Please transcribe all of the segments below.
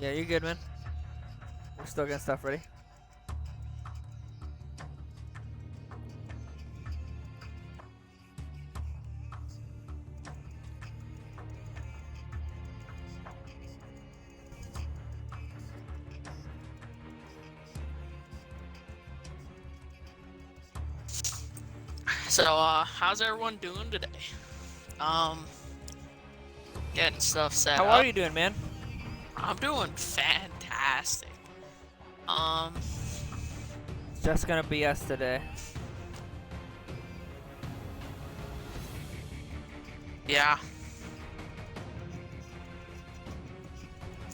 Yeah, you're good, man. We're still getting stuff ready. So, how's everyone doing today? Um, Getting stuff set How are up. you doing, man? I'm doing fantastic. Um, It's just gonna be us today. yeah.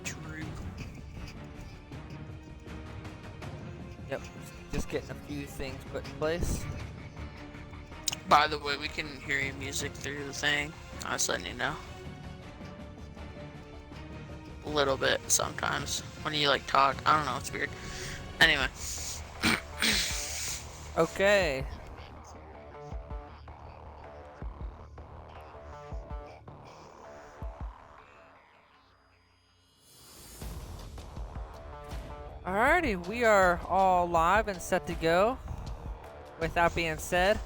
True. Yep. Just getting a few things put in place. By the way, we can hear your music through the thing. I was letting you know. A little bit sometimes when you like talk. I don't know. It's weird. Anyway. Okay. Alrighty, we are all live and set to go. With that being said,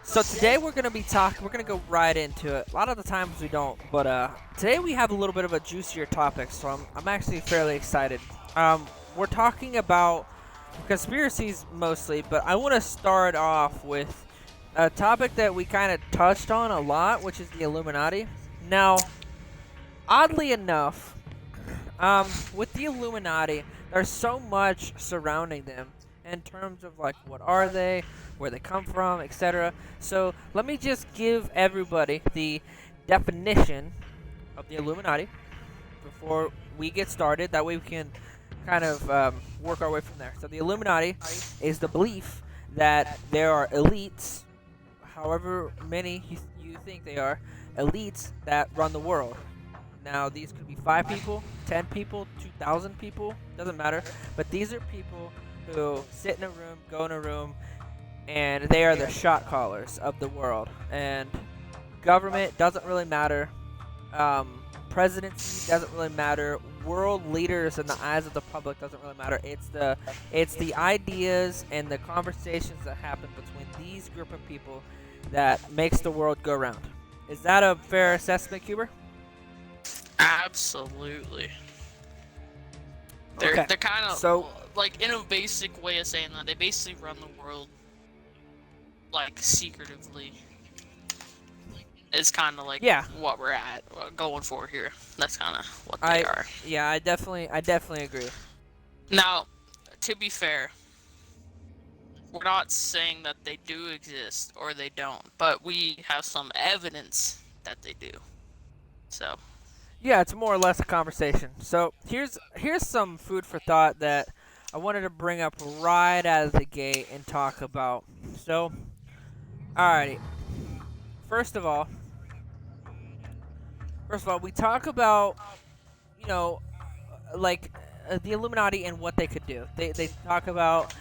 so today we're gonna go right into it. A lot of the times we don't, but today we have a little bit of a juicier topic, so I'm actually fairly excited. We're talking about conspiracies mostly, but I want to start off with a topic that we kind of touched on a lot, which is the Illuminati. Now, oddly enough, with the Illuminati, there's so much surrounding them in terms of like what are they, where they come from, etc. So let me just give everybody the definition of the Illuminati before we get started. That way we can kind of work our way from there. So the Illuminati is the belief that there are elites, however many you think they are, elites that run the world. Now, these could be 5 people, 10 people, 2,000 people, doesn't matter. But these are people who sit in a room, go in a room, and they are the shot callers of the world. And government doesn't really matter. Presidency doesn't really matter. World leaders in the eyes of the public doesn't really matter. It's the ideas and the conversations that happen between these group of people that makes the world go round. Is that a fair assessment, Cuber? Absolutely. They're Okay. they're kind of So like in a basic way of saying that they basically run the world like secretively. It's kind of like yeah, what we're going for here. That's kind of what they are. I definitely agree. Now, to be fair, we're not saying that they do exist or they don't, but we have some evidence that they do. So, Yeah, it's more or less a conversation. So here's some food for thought that I wanted to bring up right out of the gate and talk about. So, alrighty. First of all, we talk about you know like the Illuminati and what they could do. They talk about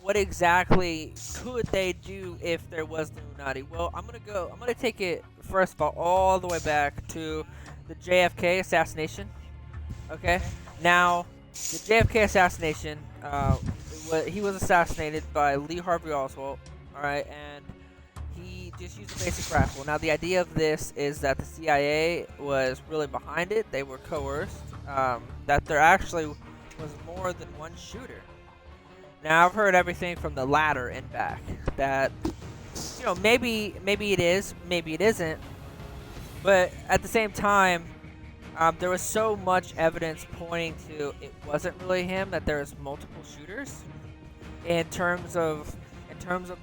what exactly could they do if there was the Illuminati. Well, I'm gonna take it first of all the way back to the JFK assassination. Okay, now the JFK assassination, he was assassinated by Lee Harvey Oswald. All right, and he just used a basic rifle. Now the idea of this is that the CIA was really behind it. They were coerced. That there actually was more than one shooter. Now I've heard everything from the latter and back. That maybe it is, maybe it isn't. But at the same time, there was so much evidence pointing to it wasn't really him. That there was multiple shooters. In terms of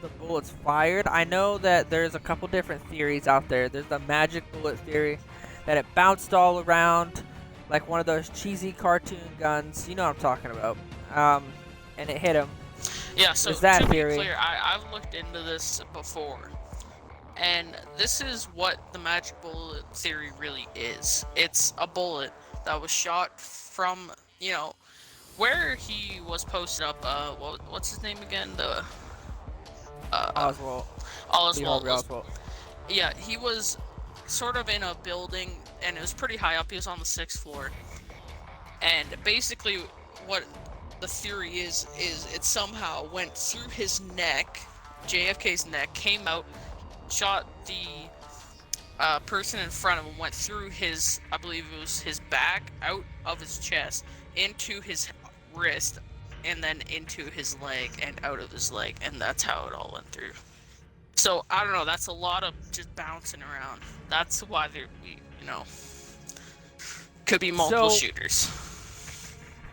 the bullets fired, I know that there's a couple different theories out there. There's the magic bullet theory, that it bounced all around like one of those cheesy cartoon guns. You know what I'm talking about. And it hit him. yeah, so There's that to theory. be clear, I've looked into this before. And this is what the magic bullet theory really is. It's a bullet that was shot from, where he was posted up. What's his name again? The Oswald. Lee Oswald Harvey Oswald. Yeah, he was sort of in a building, and it was pretty high up. He was on the 6th floor, and basically what the theory is it somehow went through his neck, JFK's neck, came out, shot the person in front of him, went through his, I believe it was his back, out of his chest, into his wrist, and then into his leg and out of his leg, and that's how it all went through. So I don't know. That's a lot of just bouncing around. That's why could be multiple shooters.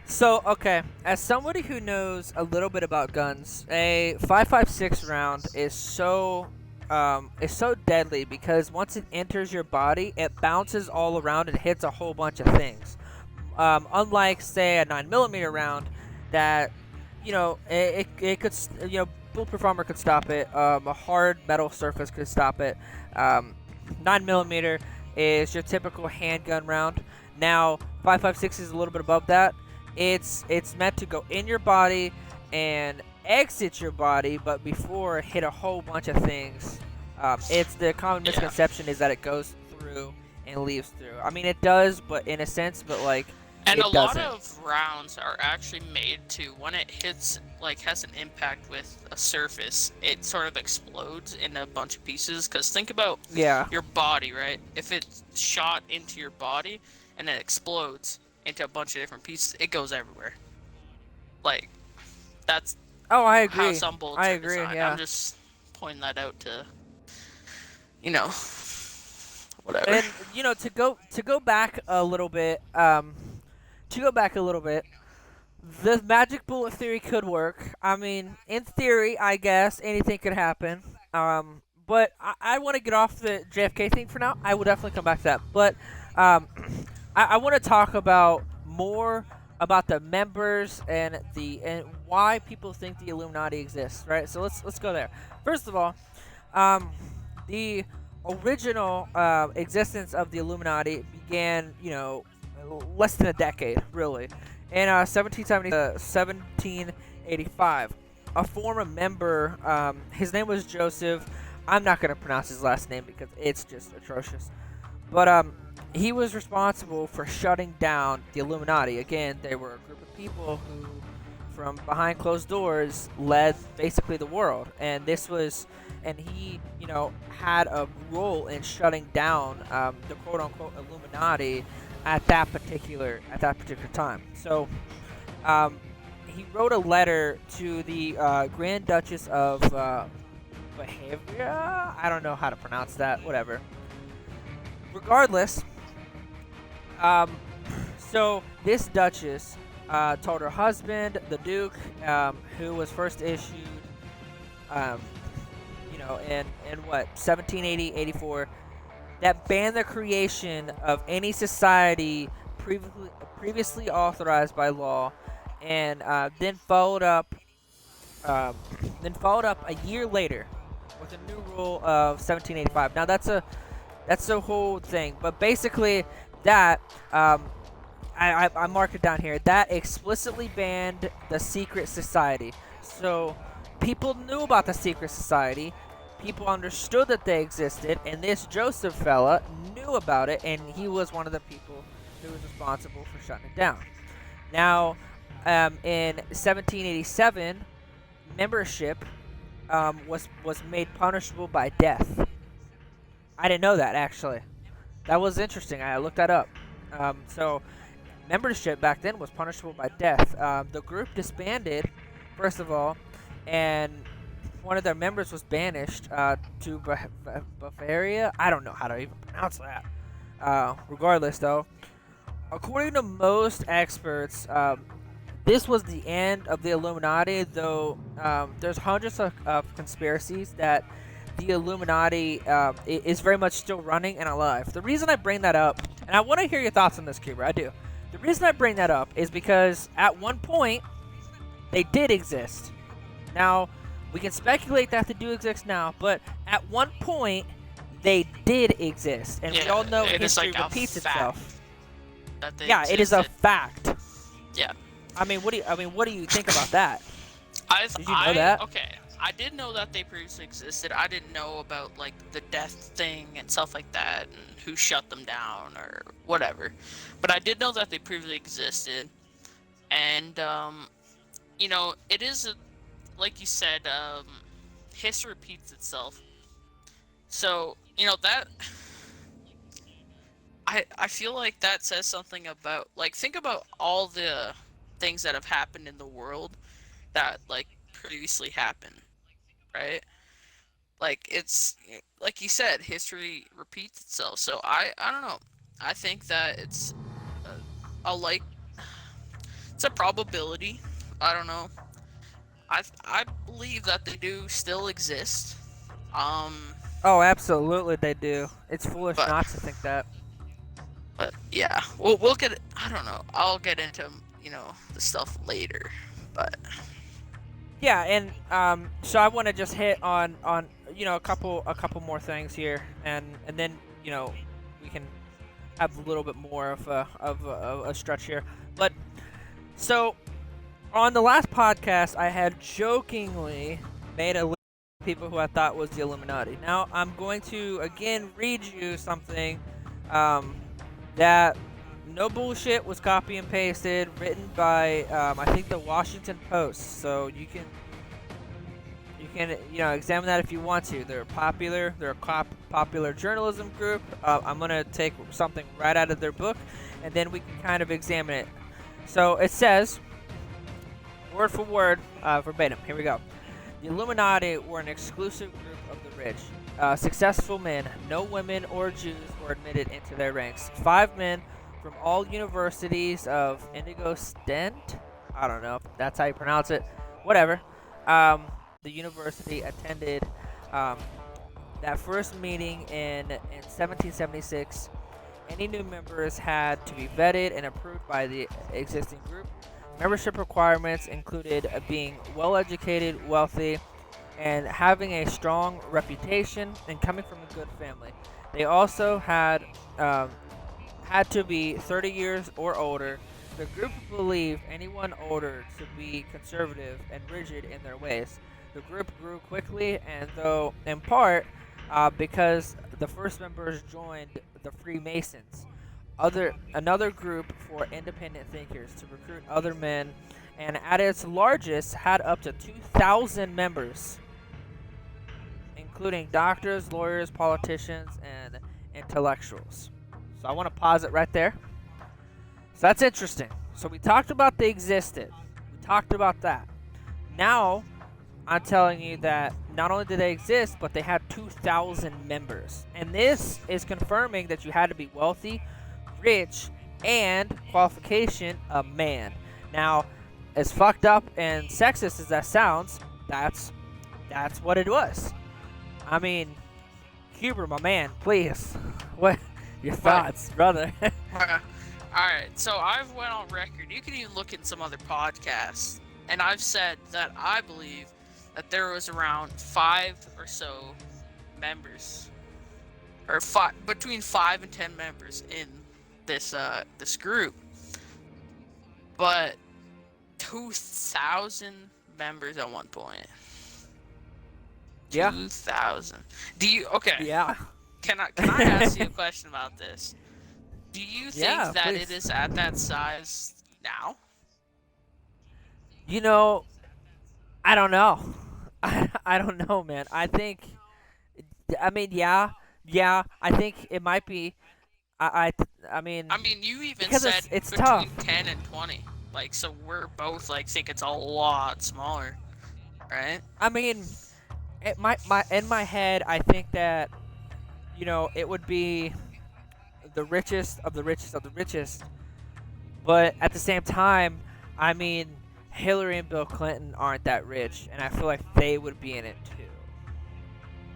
So, okay, as somebody who knows a little bit about guns, a 5.56 round is so deadly because once it enters your body, it bounces all around and hits a whole bunch of things. Unlike, say, a 9mm round that, it could, bulletproof armor could stop it. A hard metal surface could stop it. 9mm is your typical handgun round. Now, 5.56 is a little bit above that. It's meant to go in your body and exit your body, but before hit a whole bunch of things. It's the common misconception is that it goes through and leaves through. I mean, it does, but in a sense, but like. And it a doesn't. lot of rounds are actually made to, when it hits, like, has an impact with a surface, it sort of explodes in a bunch of pieces. Because think about your body, right? If it's shot into your body and it explodes into a bunch of different pieces, it goes everywhere. Like, that's I agree. how some bullets I are agree, designed. yeah. I'm just pointing that out to, whatever. And to go back a little bit, the magic bullet theory could work. I mean, in theory, I guess anything could happen. But I want to get off the JFK thing for now. I will definitely come back to that. But I want to talk about more about the members and why people think the Illuminati exists. Right. So let's go there. First of all, the original existence of the Illuminati began, less than a decade, really. In 1785, a former member, his name was Joseph. I'm not going to pronounce his last name because it's just atrocious. But he was responsible for shutting down the Illuminati. Again, they were a group of people who, from behind closed doors, led basically the world. And he, had a role in shutting down the quote-unquote Illuminati at that particular time. So he wrote a letter to the Grand Duchess of Bavaria. I don't know how to pronounce that. Whatever. Regardless, so this Duchess told her husband, the Duke, who was first issued, in 1780-84, that banned the creation of any society previously authorized by law, and then followed up a year later with a new rule of 1785. Now that's the whole thing, but basically that I marked it down here. That explicitly banned the secret society. So people knew about the secret society. People understood that they existed, and this Joseph fella knew about it, and he was one of the people who was responsible for shutting it down. Now, in 1787, membership was made punishable by death. I didn't know that, actually. That was interesting. I looked that up. So, membership back then was punishable by death. The group disbanded, first of all, and one of their members was banished to Bavaria. I don't know how to even pronounce that. Regardless, though, according to most experts, this was the end of the Illuminati, though there's hundreds of conspiracies that the Illuminati is very much still running and alive. The reason I bring that up, and I want to hear your thoughts on this, Cuber, I do. The reason I bring that up is because at one point, they did exist. Now, we can speculate that they do exist now, but at one point, they did exist. And we all know history repeats itself. Yeah, it is a fact. Yeah. I mean, what do you think about that? Did you know that? Okay. I did know that they previously existed. I didn't know about like the death thing and stuff like that, and who shut them down or whatever. But I did know that they previously existed, and it is like you said, history repeats itself. So that I feel like that says something about, like, think about all the things that have happened in the world that like previously happened, right? Like, it's like you said, history repeats itself. So I don't know. I think that a like it's a probability. I don't know. I believe that they do still exist. Um, Oh, absolutely they do. It's foolish but not to think that. yeah, we'll get it. I don't know. I'll get into the stuff later. But Yeah, and so I want to just hit on a couple more things here, and then we can have a little bit more of a stretch here. But so on the last podcast, I had jokingly made a list of people who I thought was the Illuminati. Now I'm going to again read you something that no bullshit was copy and pasted, written by I think the Washington Post. So you can examine that if you want to. They're popular. They're a popular journalism group. I'm gonna take something right out of their book, and then we can kind of examine it. So it says, word for word, verbatim. Here we go. The Illuminati were an exclusive group of the rich, successful men. No women or Jews were admitted into their ranks. 5 men from all universities of Indigo Stent. I don't know if that's how you pronounce it. Whatever. The university attended that first meeting in 1776. Any new members had to be vetted and approved by the existing group. Membership requirements included being well-educated, wealthy, and having a strong reputation and coming from a good family. They also had to be 30 years or older. The group believed anyone older to be conservative and rigid in their ways. The group grew quickly, and though in part because the first members joined the Freemasons, another group for independent thinkers to recruit other men, and at its largest had up to 2,000 members, including doctors, lawyers, politicians, and intellectuals. So I want to pause it right there. So that's interesting. So we talked about they existed. We talked about that. Now I'm telling you that not only did they exist, but they had 2,000 members. And this is confirming that you had to be wealthy, rich, and qualification a man. Now, as fucked up and sexist as that sounds, that's what it was. I mean, Huber, my man, please. What your thoughts, brother? Alright, so I've went on record. You can even look in some other podcasts, and I've said that I believe that there was around 5 or so members, or between 5 and 10 members in this group, but 2,000 members at one point. Yeah. 2,000. Do you okay? Yeah. Can I ask you a question about this? Do you think Yeah, that please. it is at that size now? I don't know. I don't know, man. I mean, yeah. I think it might be. I mean, You even because said it's between tough. 10 and 20. Like, so we're both like think it's a lot smaller, right? I mean, in my head, I think that it would be the richest of the richest of the richest. But at the same time, I mean, Hillary and Bill Clinton aren't that rich, and I feel like they would be in it too.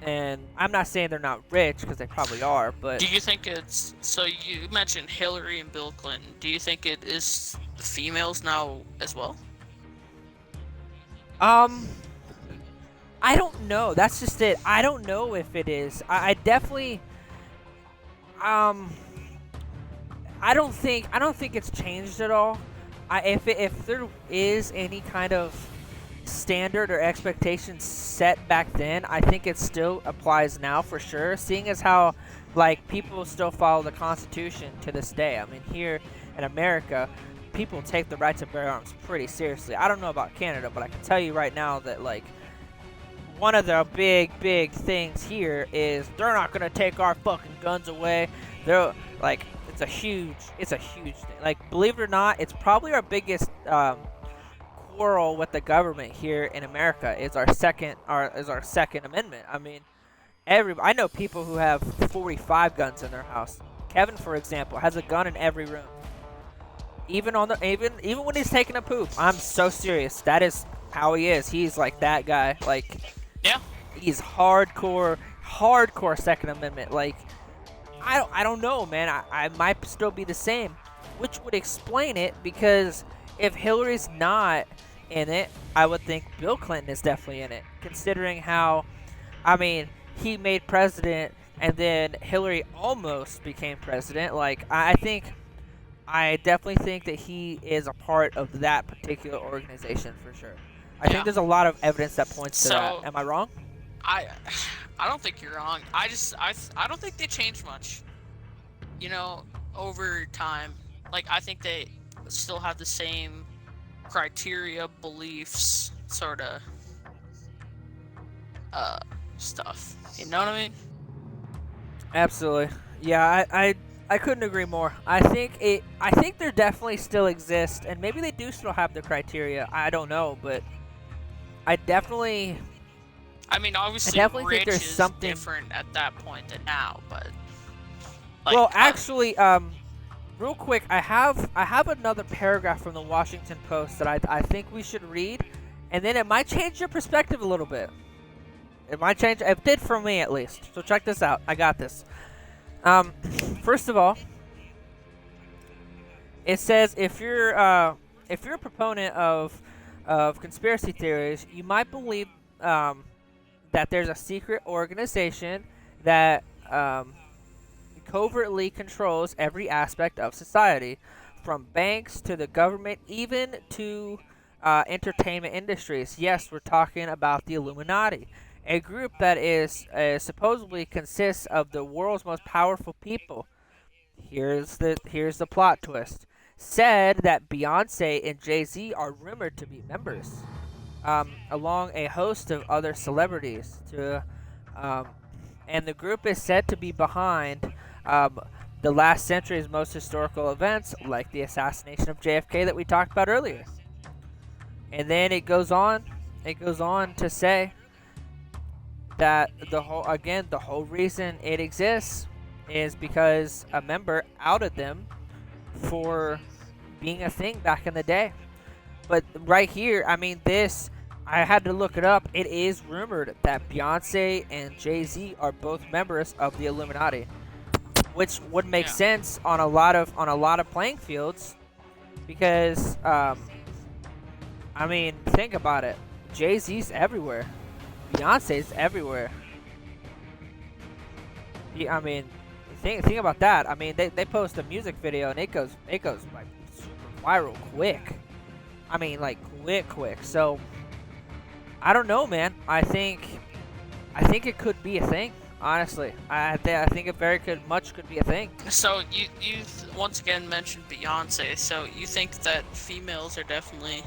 And I'm not saying they're not rich, because they probably are, but Do you think it's so? You mentioned Hillary and Bill Clinton. Do you think it is the females now as well? um, I don't know. That's just it. I don't know if it is. I definitely um I don't think it's changed at all. If there is any kind of standard or expectations set back then, I think it still applies now for sure. Seeing as how like people still follow the Constitution to this day. I mean, here in America, people take the right to bear arms pretty seriously. I don't know about Canada, but I can tell you right now that like one of the big things here is they're not gonna take our fucking guns away. They're like it's a huge thing. Like believe it or not, it's probably our biggest quarrel with the government here in America is our second amendment. I mean, I know people who have 45 guns in their house. Kevin, for example, has a gun in every room. Even when he's taking a poop. I'm so serious. That is how he is. He's like that guy. Like Yeah. he's hardcore Second Amendment. Like I don't know, man. I might still be the same, which would explain it because if Hillary's not in it, I would think Bill Clinton is definitely in it, considering how, I mean, he made president and then Hillary almost became president. Like I definitely think that he is a part of that particular organization for sure. I think there's a lot of evidence that points to that. Am I wrong? I I don't think you're wrong. I don't think they changed much. You know, over time. Like I think they still have the same criteria, beliefs, sort of stuff. You know what I mean? Absolutely. Yeah, I couldn't agree more. I think there definitely still exists, and maybe they do still have the criteria. I don't know, but I definitely obviously, think there's is something different at that point than now, but well, actually, real quick, I have another paragraph from the Washington Post that I think we should read, and then it might change your perspective a little bit. It might change. It did for me, at least. So check this out. I got this. First of all, it says if you're a proponent of conspiracy theories, you might believe that there's a secret organization that covertly controls every aspect of society, from banks to the government, even to entertainment industries. Yes, we're talking about the Illuminati, a group that is supposedly consists of the world's most powerful people. Here's the plot twist. Said that Beyonce and Jay-Z are rumored to be members, along a host of other celebrities. And the group is said to be behind the last century's most historical events, like the assassination of JFK that we talked about earlier. And then it goes on to say that the whole reason it exists is because a member outed them for being a thing back in the day. But right here, I mean, I had to look it up. It is rumored that Beyonce and Jay-Z are both members of the Illuminati, which would make sense on a lot of playing fields, because I mean, think about it. Jay-Z's everywhere. Beyonce's everywhere. I mean, think about that. I mean, they post a music video and it goes like super viral quick. I mean, like quick. So I don't know, man. I think it could be a thing. Honestly, I think it could be a thing. So you once again mentioned Beyonce. So you think that females are definitely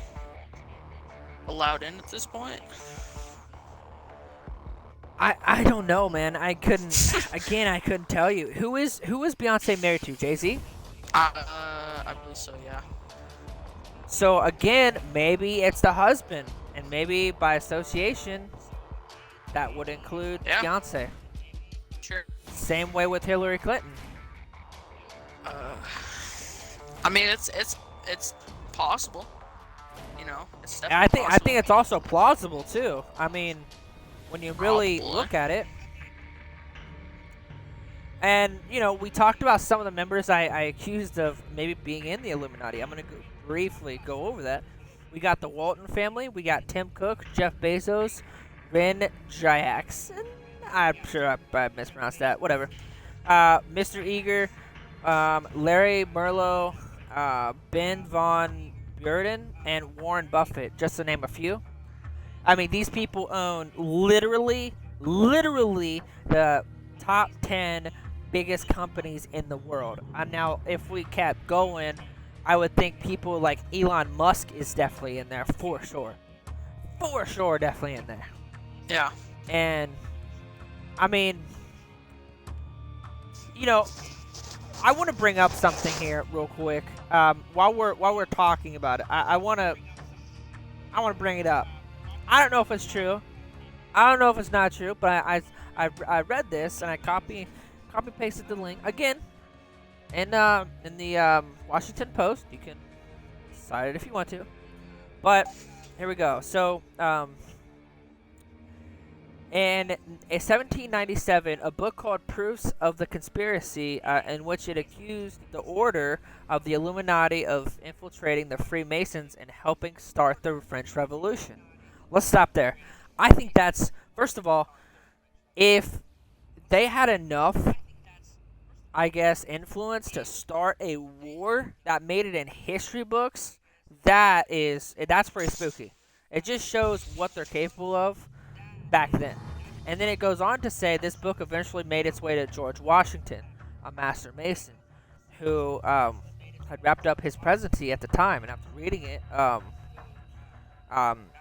allowed in at this point? I don't know, man. I couldn't tell you. Who is Beyonce married to? Jay-Z? I believe so, yeah. So again, maybe it's the husband, and maybe by association, that would include Beyonce. Sure. Same way with Hillary Clinton. I mean, it's possible. You know, it's definitely I possible. think it's also plausible too. I mean, when you really look at it. And, you know, we talked about some of the members I accused of maybe being in the Illuminati. I'm going to briefly go over that. We got the Walton family. We got Tim Cook, Jeff Bezos, Ren Jackson. I'm sure I mispronounced that. Whatever. Mr. Eager, Larry Merlo, Ben Von Beurden, and Warren Buffett, just to name a few. I mean, these people own literally the top 10 biggest companies in the world. And now, if we kept going, I would think people like Elon Musk is definitely in there for sure. For sure, definitely in there. Yeah. And I mean, you know, I want to bring up something here real quick. While we're talking about it, I want to bring it up. I don't know if it's true. I don't know if it's not true, but I read this and I copy pasted the link again in the Washington Post. You can cite it if you want to, but here we go. So in 1797, a book called Proofs of the Conspiracy, in which it accused the order of the Illuminati of infiltrating the Freemasons and helping start the French Revolution. Let's stop there. I think that's, first of all, if they had enough, I guess, influence to start a war that made it in history books, that's pretty spooky. It just shows what they're capable of back then. And then it goes on to say this book eventually made its way to George Washington, a master mason, who had wrapped up his presidency at the time. And after reading it,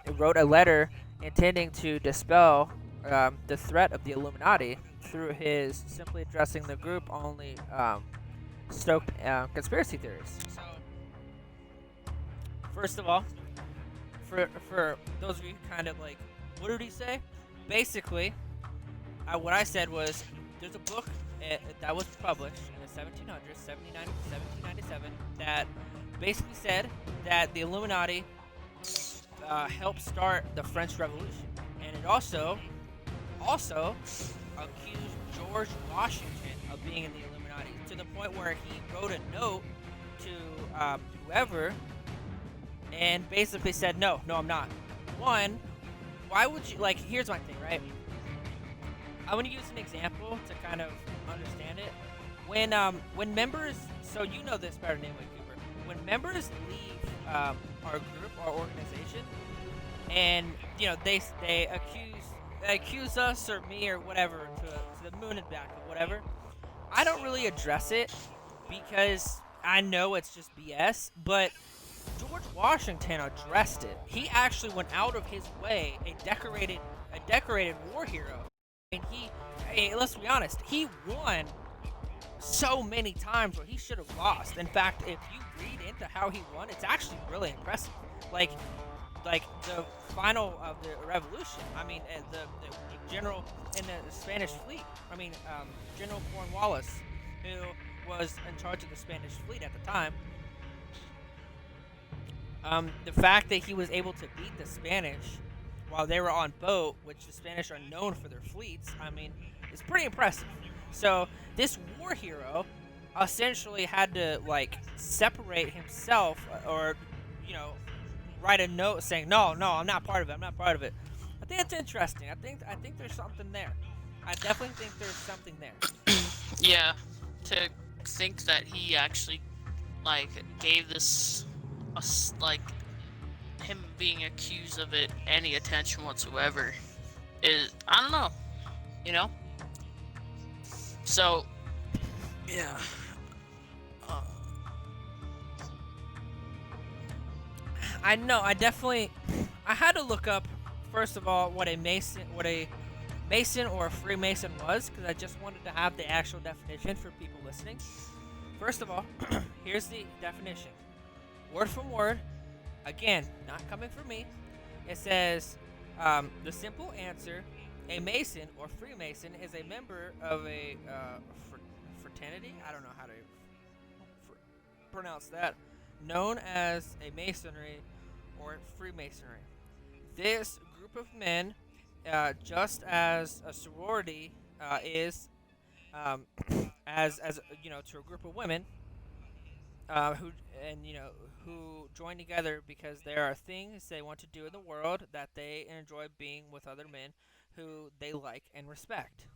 it wrote a letter intending to dispel the threat of the Illuminati through his simply addressing the group only stoked conspiracy theories. So, first of all, for those of you who kind of like, what did he say? Basically, what I said was, there's a book that was published in the 1700s, 1797, that basically said that the Illuminati helped start the French Revolution, and it also accused George Washington of being in the Illuminati, to the point where he wrote a note to whoever and basically said, no, I'm not. One, why would you, like, here's my thing, right? I want to use an example to kind of understand it. When members, so you know this better than anyone, Cooper, when members leave our group, our organization, and, you know, they accuse us or me or whatever to the moon and back or whatever, I don't really address it because I know it's just BS, but George Washington addressed it. He actually went out of his way, a decorated war hero. And let's be honest, he won so many times where he should have lost. In fact, if you read into how he won, it's actually really impressive. Like the final of the revolution. I mean, the general in the Spanish fleet. I mean, General Cornwallis, who was in charge of the Spanish fleet at the time. The fact that he was able to beat the Spanish while they were on boat, which the Spanish are known for their fleets, I mean, it's pretty impressive. So this war hero essentially had to, like, separate himself, or, you know, write a note saying, no, I'm not part of it. I think that's interesting. I think there's something there. I definitely think there's something there. Yeah, to think that he actually, like, gave this, like, him being accused of it any attention whatsoever is, I don't know, you know? So, yeah. I know. I had to look up, first of all, what a mason or a Freemason was, because I just wanted to have the actual definition for people listening. First of all, here's the definition. Word from word, again, not coming from me. It says, the simple answer, a Mason or Freemason is a member of a fraternity, I don't know how to pronounce that, known as a Masonry or Freemasonry. This group of men, just as a sorority is, as you know, to a group of women, who join together because there are things they want to do in the world that they enjoy being with other men who they like and respect.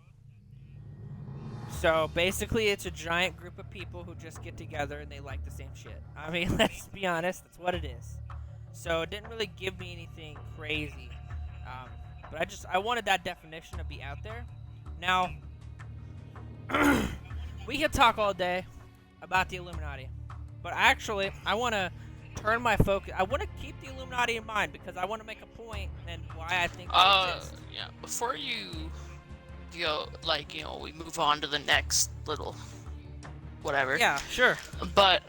So basically, it's a giant group of people who just get together and they like the same shit. I mean, let's be honest, that's what it is. So it didn't really give me anything crazy But I wanted that definition to be out there. Now, we could talk all day about the Illuminati, but actually, I want to turn my focus. I want to keep the Illuminati in mind because I want to make a point and why I think they exist. Yeah. Before you go, like, we move on to the next little whatever. Yeah, sure. But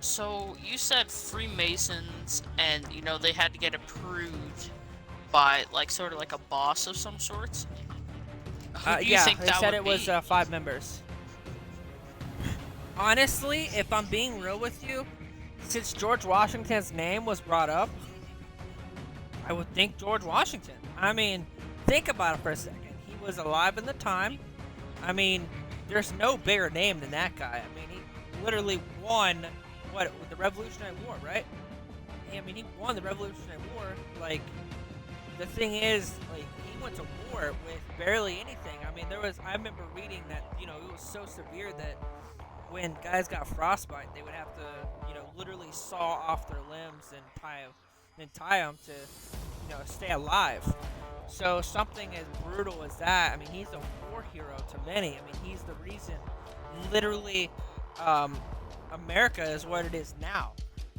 so you said Freemasons, and they had to get approved by like sort of like a boss of some sorts. Who do you Yeah, think they that said would it was be? 5 members. Honestly, if I'm being real with you, since George Washington's name was brought up, I would think George Washington. I mean, think about it for a second. He was alive in the time. I mean, there's no bigger name than that guy. I mean, he literally won the Revolutionary War, right? I mean, he won the Revolutionary War. Like, the thing is, like, he went to war with barely anything. I mean, I remember reading that, it was so severe that when guys got frostbite, they would have to, literally saw off their limbs and tie them to, stay alive. So something as brutal as that, I mean, he's a war hero to many. I mean, he's the reason, literally, America is what it is now.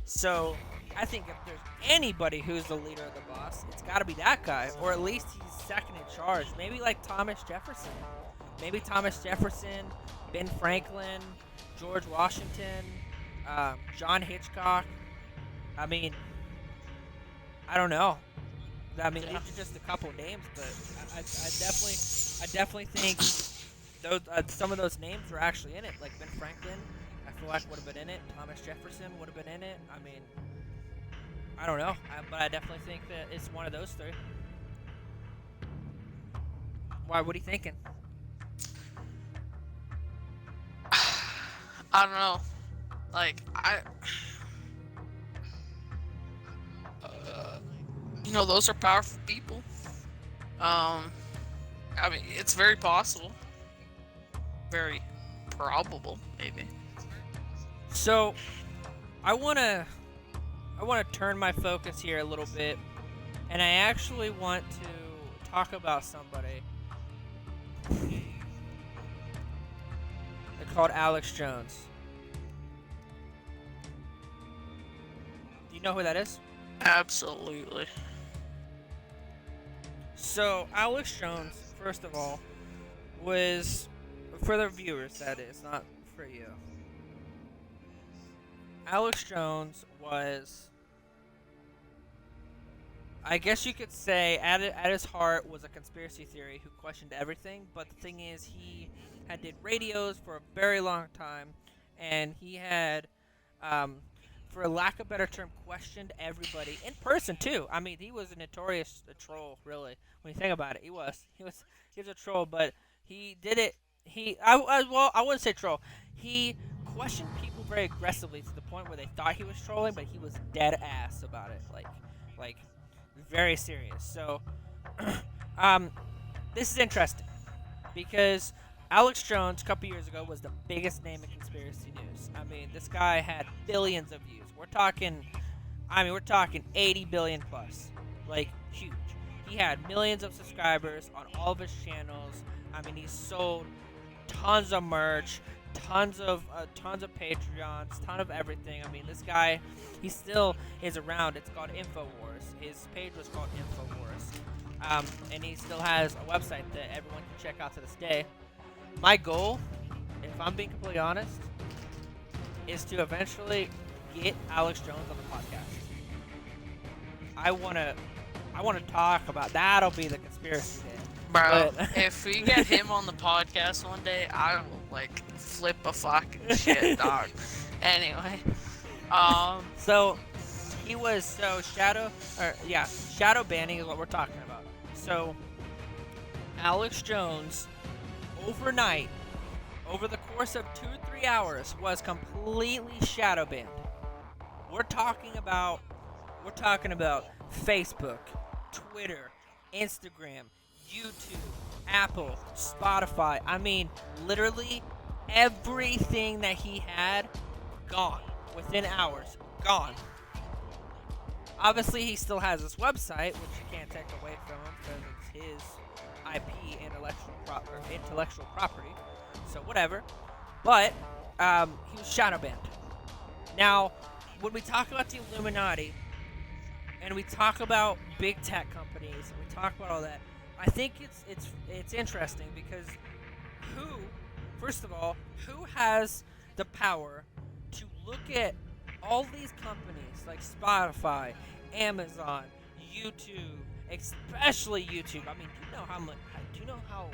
So I think if there's anybody who's the leader of the boss, it's got to be that guy, or at least he's second in charge. Maybe like Thomas Jefferson. Maybe Thomas Jefferson, Ben Franklin, George Washington, John Hitchcock. I mean, I don't know. I mean, these are just a couple names, but I definitely think those some of those names were actually in it. Like Ben Franklin, I feel like would have been in it. Thomas Jefferson would have been in it. I mean, I don't know, but I definitely think that it's one of those three. Why? What are you thinking? I don't know. Like, those are powerful people. I mean, it's very possible. Very probable, maybe. So, I wanna turn my focus here a little bit, and I actually want to talk about somebody. They're called Alex Jones. Do you know who that is? Absolutely. So, Alex Jones, first of all, was, for the viewers, that is, not for you. Alex Jones was, I guess you could say, at his heart, was a conspiracy theory who questioned everything. But the thing is, he had did radios for a very long time, and he had, for lack of a better term, questioned everybody in person too. I mean, he was a notorious troll, really. When you think about it, he was a troll, but he did it. I wouldn't say troll. He questioned people very aggressively to the point where they thought he was trolling, but he was dead ass about it, like very serious. So, this is interesting because Alex Jones, a couple years ago, was the biggest name in conspiracy news. I mean, this guy had billions of views. We're talking 80 billion plus, like huge. He had millions of subscribers on all of his channels. I mean, he sold tons of merch, tons of Patreons, ton of everything. I mean, this guy, he still is around. It's called InfoWars. His page was called InfoWars, and he still has a website that everyone can check out to this day. My goal, if I'm being completely honest, is to eventually get Alex Jones on the podcast. I wanna talk about that'll be the conspiracy day. Bro, But if we get him on the podcast one day, I will like flip a fucking shit, dog. Anyway, so he was shadow banning is what we're talking about. So Alex Jones overnight, over the course of 2 or 3 hours, was completely shadow banned. We're talking about Facebook, Twitter, Instagram, YouTube, Apple, Spotify. I mean, literally everything that he had, gone within hours. Gone. Obviously, he still has his website, which you can't take away from him because it's his IP, intellectual property. So whatever. But he was shadow banned. Now, when we talk about the Illuminati and we talk about big tech companies and we talk about all that, I think it's interesting because who, first of all, who has the power to look at all these companies like Spotify, Amazon, YouTube, especially YouTube. I mean, do you know how much? Do you know how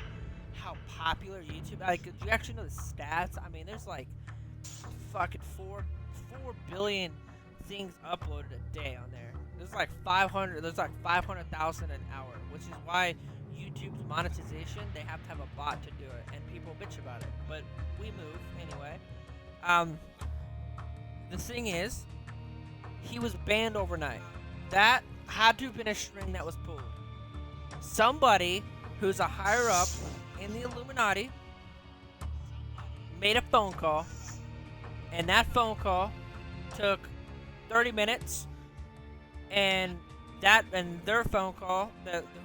popular YouTube? Like, do you actually know the stats? I mean, there's like fucking four billion things uploaded a day on there. There's like 500. There's like 500,000 an hour, which is why YouTube's monetization, they have to have a bot to do it, and people bitch about it. But we move anyway. The thing is, he was banned overnight. That had to have been a string that was pulled. Somebody who's a higher up in the Illuminati made a phone call, and that phone call took 30 minutes, and their phone call,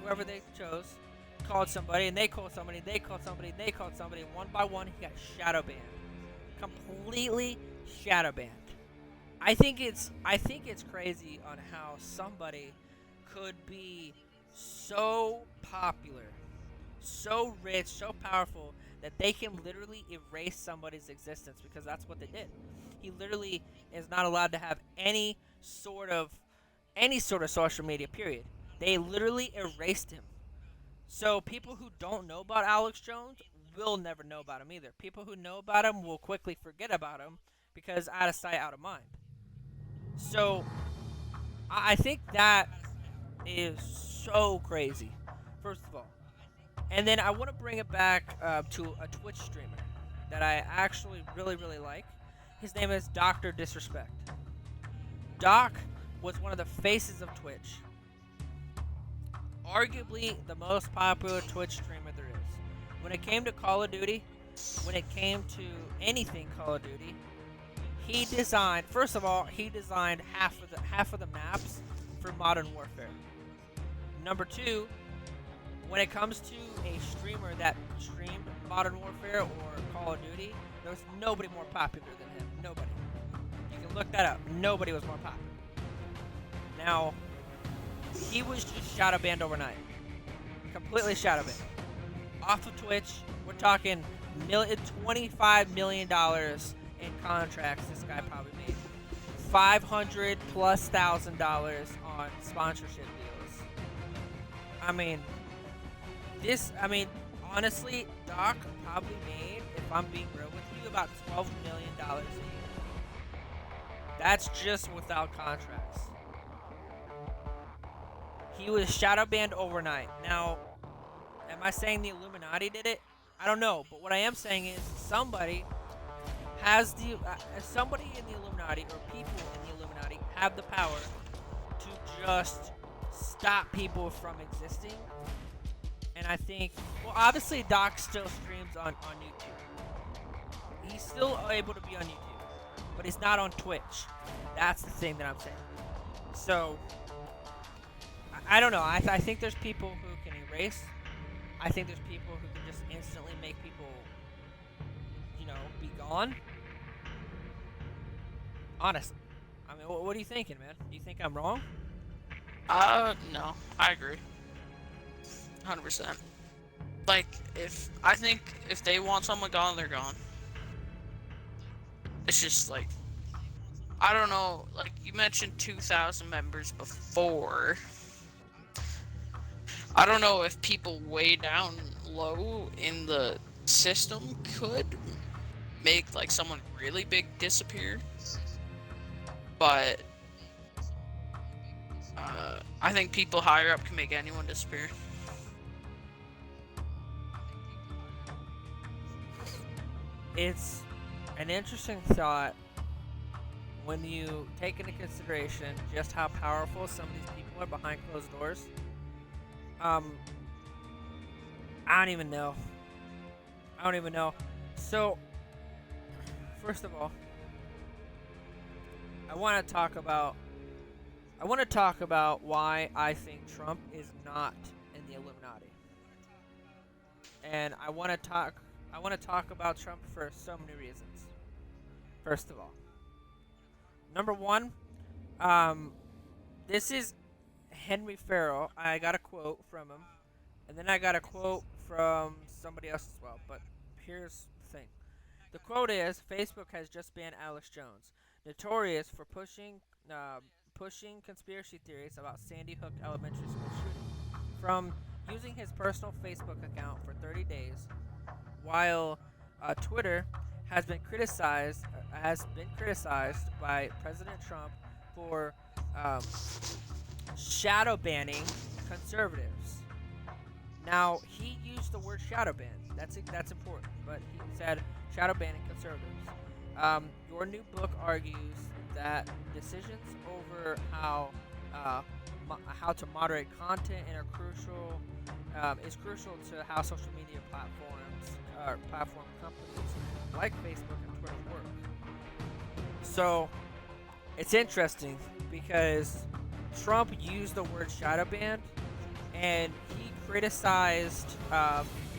whoever they chose, called somebody, and they called somebody, they called somebody, they called somebody. One by one, he got shadow banned, completely shadow banned. I think it's crazy on how somebody could be so popular, so rich, so powerful that they can literally erase somebody's existence because that's what they did. He literally is not allowed to have any sort of social media, period. They literally erased him. So people who don't know about Alex Jones will never know about him either. People who know about him will quickly forget about him because out of sight, out of mind. So I think that is so crazy, first of all. And then I want to bring it back to a Twitch streamer that I actually really, really like. His name is Dr. Disrespect. Doc was one of the faces of Twitch. Arguably the most popular Twitch streamer there is. When it came to Call of Duty, when it came to anything Call of Duty, he designed half of the maps for Modern Warfare. Number two, when it comes to a streamer that streamed Modern Warfare or Call of Duty, there's nobody more popular than him. Nobody. You can look that up. Nobody was more popular. Now, he was just shadow banned overnight. Completely shadow banned. Off of Twitch, we're talking $25 million in contracts this guy probably made. $500,000+ on sponsorship deals. Honestly, Doc probably made, if I'm being real with you, about $12 million a year. That's just without contracts. He was shadow banned overnight. Now, am I saying the Illuminati did it? I don't know, but what I am saying is somebody in the Illuminati or people in the Illuminati have the power to just stop people from existing. And I think, well, obviously Doc still streams on YouTube. He's still able to be on YouTube, but he's not on Twitch. That's the thing that I'm saying. So, I don't know. I think there's people who can erase. I think there's people who can just instantly make people, be gone. Honestly. I mean, what are you thinking, man? Do you think I'm wrong? No, I agree. 100%. Like, I think if they want someone gone, they're gone. It's just like, I don't know, like you mentioned 2,000 members before. I don't know if people way down low in the system could make like someone really big disappear. But I think people higher up can make anyone disappear. It's an interesting thought when you take into consideration just how powerful some of these people are behind closed doors. I don't even know. So, first of all, I want to talk about I want to talk about why I think Trump is not in the Illuminati, and I want to talk about Trump for so many reasons. First of all, number one, um, this is Henry Farrell. I got a quote from him, and then I got a quote from somebody else as well. But here's the thing: the quote is, "Facebook has just banned Alex Jones, notorious for pushing conspiracy theories about Sandy Hook Elementary School shooting, from using his personal Facebook account for 30 days, while Twitter has been criticized by President Trump for um, shadow banning conservatives." Now, he used the word shadow ban. That's important, but he said shadow banning conservatives. Your new book argues that decisions over how to moderate content and is crucial to how social media platform companies like Facebook and Twitter work. So it's interesting because Trump used the word shadow ban, and he criticized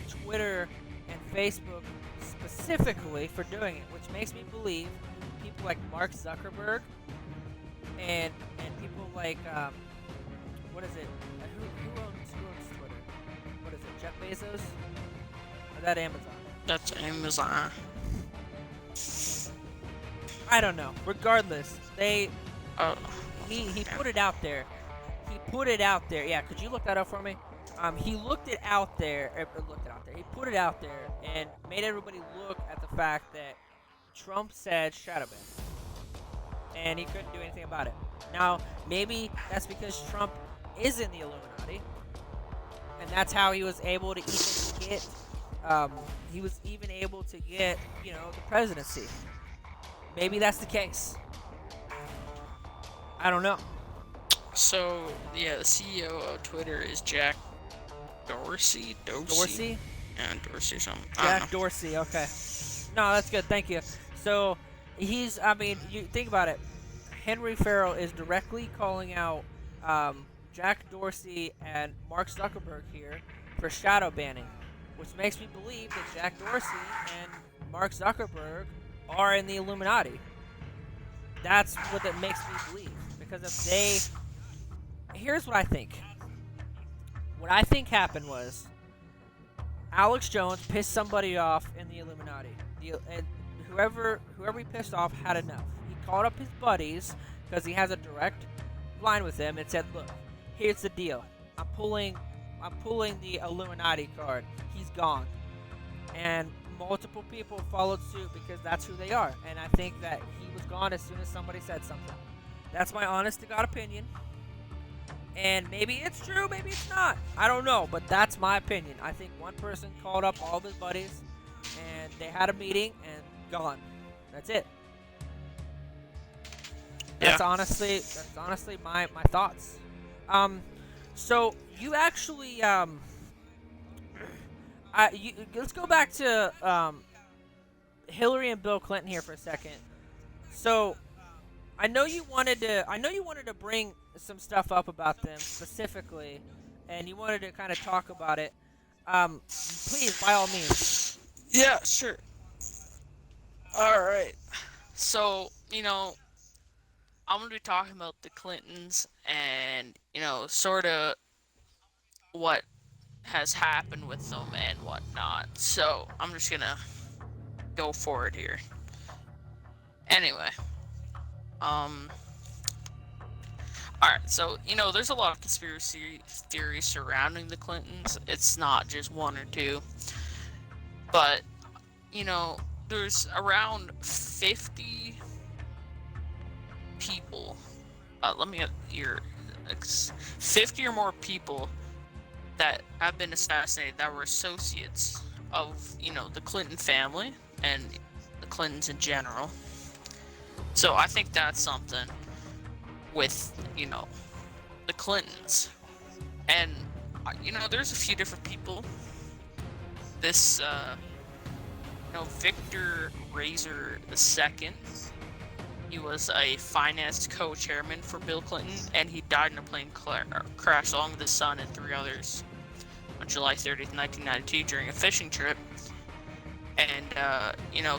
Twitter and Facebook specifically for doing it, which makes me believe people like Mark Zuckerberg and people like what is it? Who owns Twitter? What is it? Jeff Bezos? Or that Amazon? That's Amazon. I don't know. Regardless, he Yeah. put it out there. He put it out there. Yeah, could you look that up for me? He looked it out there. Looked it out there. He put it out there and made everybody look at the fact that Trump said shadow ban, and he couldn't do anything about it. Now, maybe that's because Trump is in the Illuminati, and that's how he was able to even get. He was even able to get, the presidency. Maybe that's the case. I don't know. So yeah, the CEO of Twitter is Jack Dorsey. Dorsey? Yeah, Dorsey or something. Jack Dorsey. Okay. No, that's good. Thank you. So you think about it. Henry Farrell is directly calling out Jack Dorsey and Mark Zuckerberg here for shadow banning, which makes me believe that Jack Dorsey and Mark Zuckerberg are in the Illuminati. That's what that makes me believe. Because here's what I think. What I think happened was Alex Jones pissed somebody off in the Illuminati. And whoever he pissed off had enough. He called up his buddies because he has a direct line with them and said, "Look, here's the deal. I'm pulling the Illuminati card. He's gone." And multiple people followed suit because that's who they are. And I think that he was gone as soon as somebody said something. That's my honest to God opinion. And maybe it's true, maybe it's not. I don't know, but that's my opinion. I think one person called up all of his buddies, and they had a meeting, and gone. That's it. That's honestly my thoughts. So you actually let's go back to Hillary and Bill Clinton here for a second. So I know you wanted to bring some stuff up about them specifically, and you wanted to kind of talk about it. Please, by all means. Yeah, sure. All right. So, I'm going to be talking about the Clintons and, sort of what has happened with them and whatnot. So, I'm just going to go for it here. Anyway. Alright, so, there's a lot of conspiracy theories surrounding the Clintons. It's not just one or two. But, there's around 50 people. Let me get your 50 or more people that have been assassinated that were associates of, the Clinton family and the Clintons in general. So I think that's something with, the Clintons. And, there's a few different people. This, Victor Razor II, He was a finance co-chairman for Bill Clinton, and he died in a plane crash along with his son and 3 others on July 30th, 1992 during a fishing trip. And,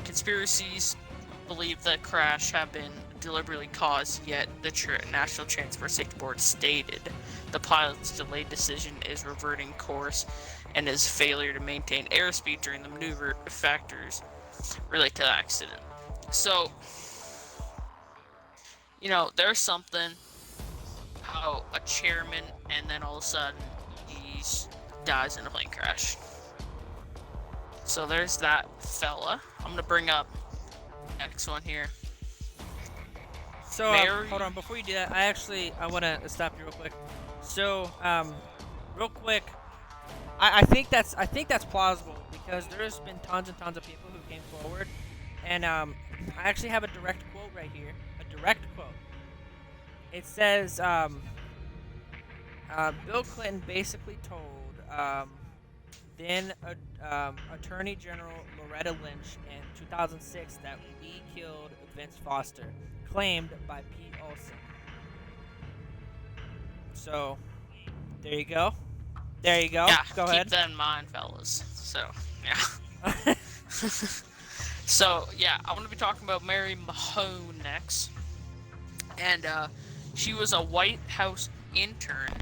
conspiracies believe the crash had been deliberately caused, yet the National Transport Safety Board stated the pilot's delayed decision is reverting course and his failure to maintain airspeed during the maneuver factors relate to the accident. So, there's something how a chairman and then all of a sudden he dies in a plane crash. So there's that fella. I'm gonna bring up next one here. So hold on, before you do that, I want to stop you real quick. So real quick, I think that's plausible because there's been tons and tons of people who came forward, and I actually have a direct quote right here. A direct quote. It says Bill Clinton basically told then Attorney General Loretta Lynch in 2006 that we killed Vince Foster, claimed by Pete Olson. So, there you go. There you go. Yeah, go ahead. Keep that in mind, fellas. So, yeah. So, yeah, I'm going to be talking about Mary Mahone next. And she was a White House intern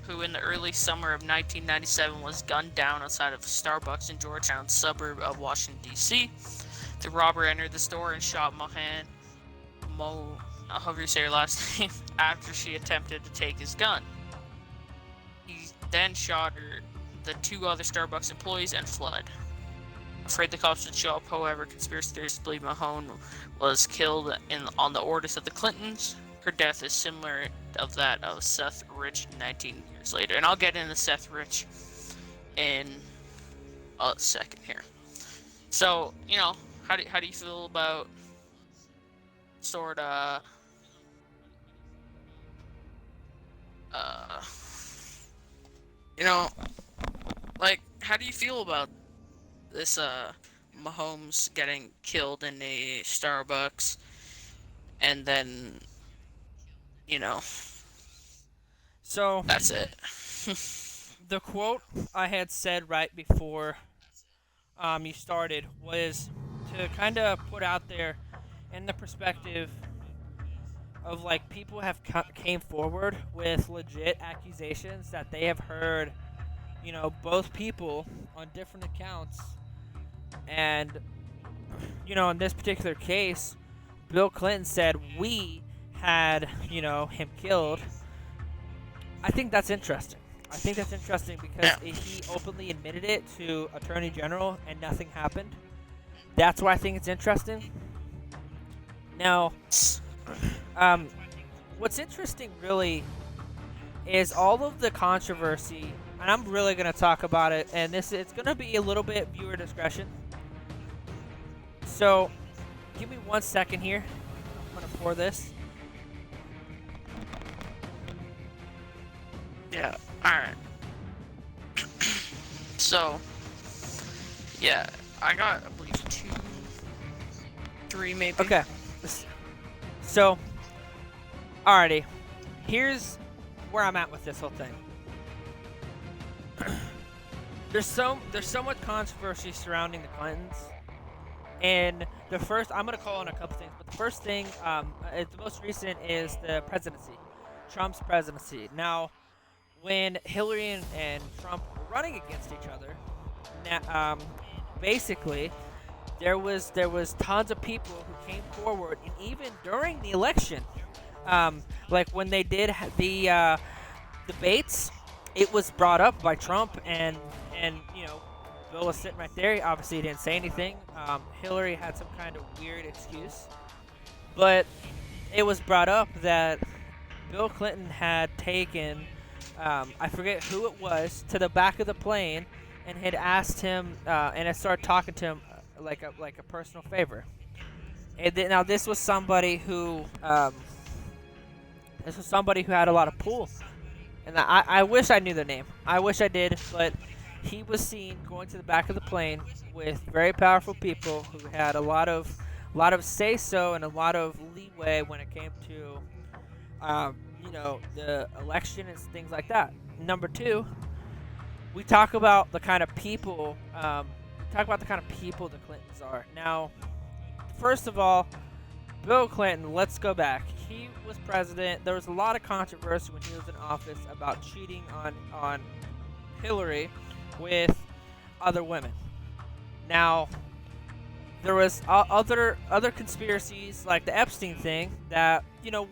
who in the early summer of 1997 was gunned down outside of Starbucks in Georgetown, suburb of Washington, D.C. The robber entered the store and shot however you say her last name, after she attempted to take his gun. He then shot the 2 other Starbucks employees and fled. Afraid the cops would show up, however, conspiracy theorists believe Mahone was killed on the orders of the Clintons. Her death is similar of that of Seth Rich 19 years later. And I'll get into Seth Rich in a second here. So, how do you feel about sorta how do you feel about this Mahomes getting killed in a Starbucks and then so that's it. The quote I had said right before you started was to kind of put out there in the perspective of like people have came forward with legit accusations that they have heard, both people on different accounts, and in this particular case, Bill Clinton said we had him killed. I think that's interesting. Because he openly admitted it to Attorney General and nothing happened. That's why I think it's interesting. Now, what's interesting really is all of the controversy, and I'm really going to talk about it, and it's going to be a little bit viewer discretion. So, give me 1 second here. I'm going to pour this. Yeah, alright. So, yeah, I got, I believe, 2, 3 maybe. Okay. So, alrighty. Here's where I'm at with this whole thing. There's so much controversy surrounding the Clintons. And the first, I'm going to call on a couple things, but the first thing, the most recent is the presidency. Trump's presidency. Now, when Hillary and Trump were running against each other, basically, there was tons of people who came forward, and even during the election, like when they did the debates, it was brought up by Trump, and Bill was sitting right there. Obviously, he didn't say anything. Hillary had some kind of weird excuse, but it was brought up that Bill Clinton had taken, I forget who it was, to the back of the plane and had asked him, and had started talking to him like a personal favor. And now this was somebody who had a lot of pull, and I wish I knew their name. I wish I did, but he was seen going to the back of the plane with very powerful people who had a lot of a lot of say so and a lot of leeway when it came to the election and things like that. Number two, we talk about the kind of people the Clintons are. Now, first of all, Bill Clinton, let's go back. He was president. There was a lot of controversy when he was in office about cheating on Hillary with other women. Now, there was other conspiracies like the Epstein thing that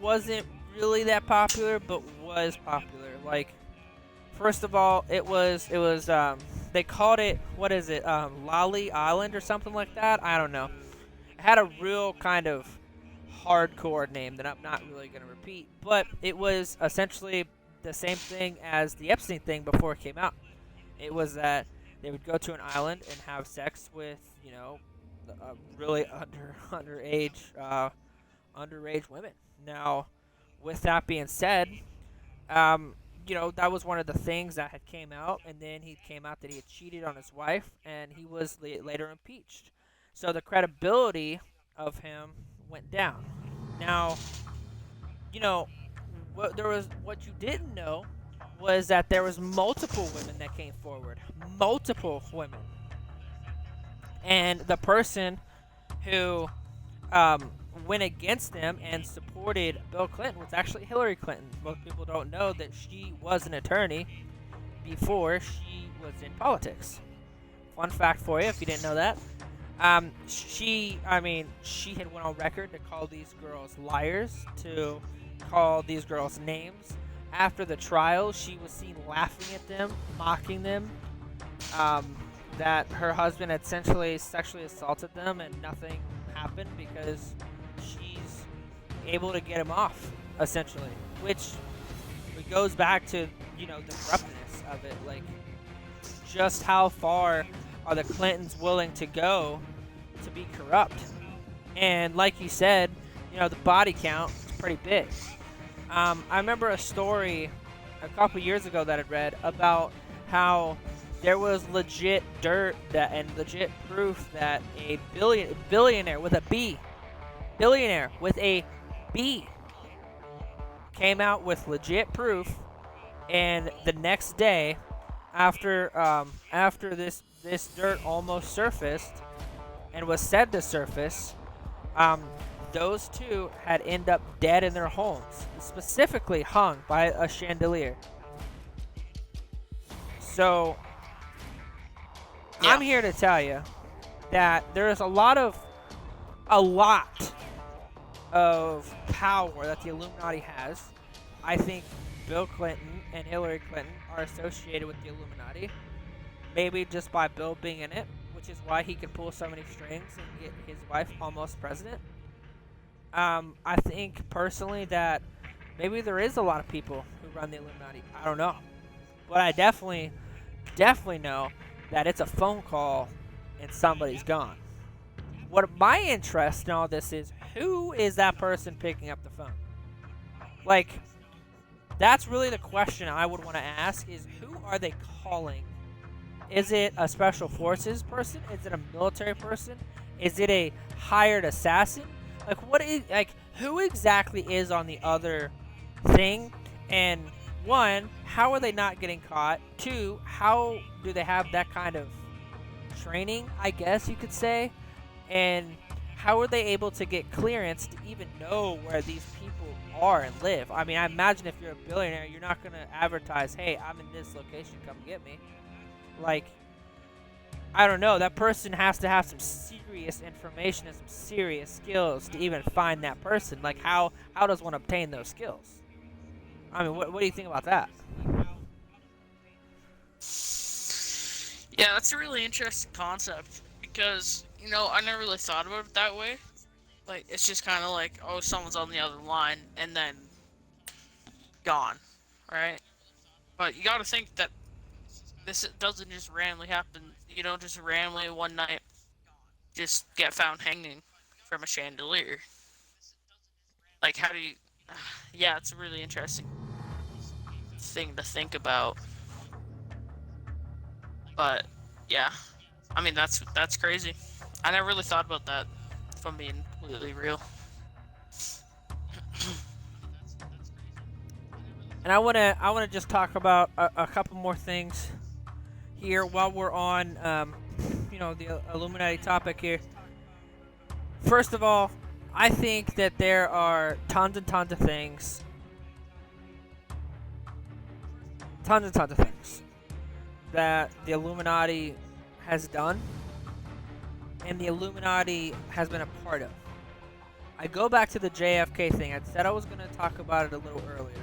wasn't really that popular, but was popular. Like, first of all, it was they called it, what is it, Lolly Island or something like that. I don't know. It had a real kind of hardcore name that I'm not really going to repeat, but it was essentially the same thing as the Epstein thing before it came out. It was that they would go to an island and have sex with, really underage women. Now, with that being said, that was one of the things that had came out, and then he came out that he had cheated on his wife, and he was later impeached. So the credibility of him went down. Now, what you didn't know was that there was multiple women that came forward, multiple women, and the person who went against them and supported Bill Clinton was actually Hillary Clinton. Most people don't know that she was an attorney before she was in politics. Fun fact for you, if you didn't know that. She had went on record to call these girls liars, to call these girls names. After the trial, she was seen laughing at them, mocking them, that her husband had essentially sexually assaulted them and nothing happened because she's able to get him off, essentially. Which goes back to, the corruptness of it. Like, just how far are the Clintons willing to go to be corrupt? And like you said, the body count is pretty big. I remember a story a couple years ago that I'd read about how there was legit and legit proof that a billionaire with a B came out with legit proof, and the next day, after this dirt almost surfaced and was said to surface, those two had ended up dead in their homes, specifically hung by a chandelier. So, Yeah. I'm here to tell you that there is a lot of power that the Illuminati has. I think Bill Clinton and Hillary Clinton are associated with the Illuminati, maybe just by Bill being in it, which is why he can pull so many strings and get his wife almost president. I think personally that maybe there is a lot of people who run the Illuminati. I don't know, but I definitely know that it's a phone call and somebody's gone. What my interest in all this is, who is that person picking up the phone? Like, that's really the question I would want to ask, is who are they calling? Is it a special forces person? Is it a military person? Is it a hired assassin? Who exactly is on the other thing? And one, how are they not getting caught? Two, how do they have that kind of training, I guess you could say? And how are they able to get clearance to even know where these people are and live? I mean, I imagine if you're a billionaire, you're not going to advertise, hey, I'm in this location, come get me. Like, I don't know. That person has to have some serious information and some serious skills to even find that person. Like, how does one obtain those skills? I mean, what do you think about that? Yeah, that's a really interesting concept because, I never really thought about it that way. Like, it's just kind of like, oh, someone's on the other line and then gone, right? But you gotta think that this doesn't just randomly happen. You don't just randomly one night just get found hanging from a chandelier. Like, how do you... Yeah, it's a really interesting thing to think about. But, yeah. I mean, that's crazy. I never really thought about that, if I'm being completely real. And I wanna just talk about a couple more things here while we're on, the Illuminati topic here. First of all, I think that there are tons and tons of things, that the Illuminati has done and the Illuminati has been a part of. I go back to the JFK thing. I said I was going to talk about it a little earlier.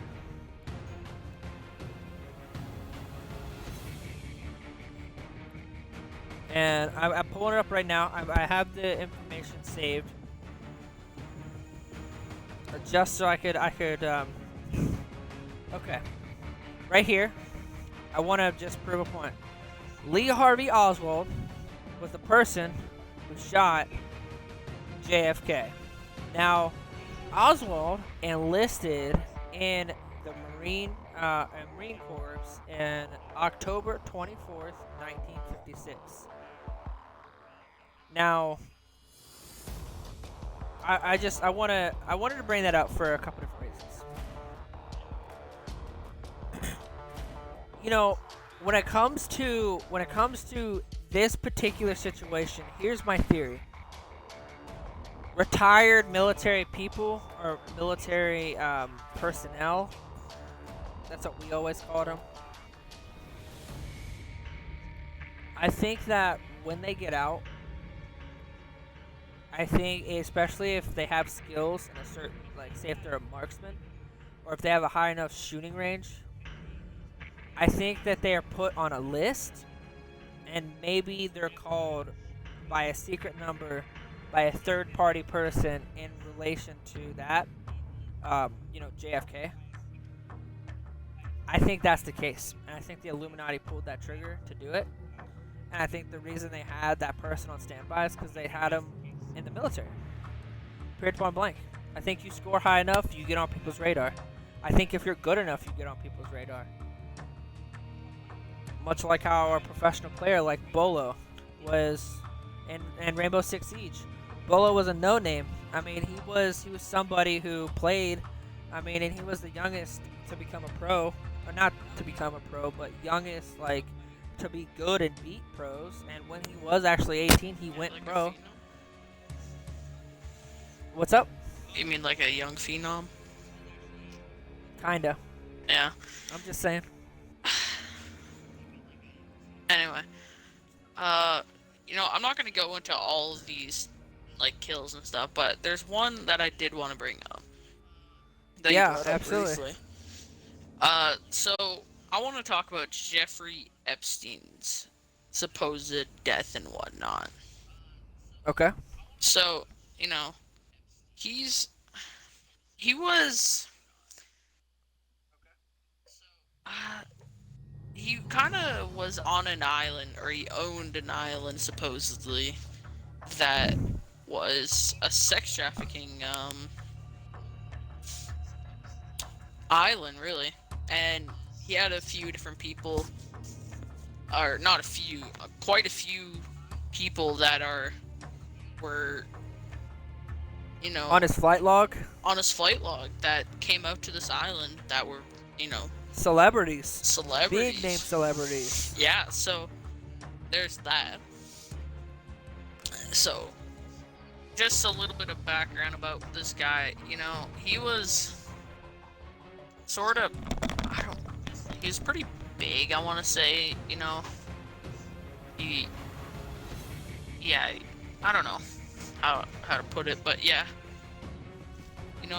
And I'm pulling it up right now. I have the information saved, just so I could. Okay, right here. I want to just prove a point. Lee Harvey Oswald was the person who shot JFK. Now, Oswald enlisted in the Marine Corps in October 24th, 1956. Now, I wanted to bring that up for a couple different reasons. When it comes to this particular situation, here's my theory. Retired military people or military personnel, that's what we always called them. I think that when they get out, I think especially if they have skills in a certain, like say if they're a marksman or if they have a high enough shooting range, I think that they are put on a list and maybe they're called by a secret number by a third party person in relation to that, JFK. I think that's the case. And I think the Illuminati pulled that trigger to do it. And I think the reason they had that person on standby is because they had him in the military. Period, point blank. I think you score high enough, you get on people's radar. I think if you're good enough, you get on people's radar. Much like how a professional player like Bolo was in Rainbow Six Siege. Bolo was a no-name. I mean, he was somebody who played. I mean, and he was the youngest to become a pro, or not to become a pro, but youngest to be good and beat pros. And when he was actually 18, he went like pro. What's up? You mean like a young phenom? Kinda. Yeah. I'm just saying. Anyway, I'm not gonna go into all of these like kills and stuff, but there's one that I did want to bring up. Yeah, absolutely. Briefly. So I want to talk about Jeffrey Epstein's supposed death and whatnot. Okay. So, he was he kind of was on an island, or he owned an island supposedly that was a sex trafficking island, really. And he had a few different people, or not a few, quite a few people that were on his flight log that came out to this island that were celebrities, big name celebrities. Yeah, so there's that. So just a little bit of background about this guy. He was sort of, he was pretty big, I want to say. I don't know how to put it, but yeah.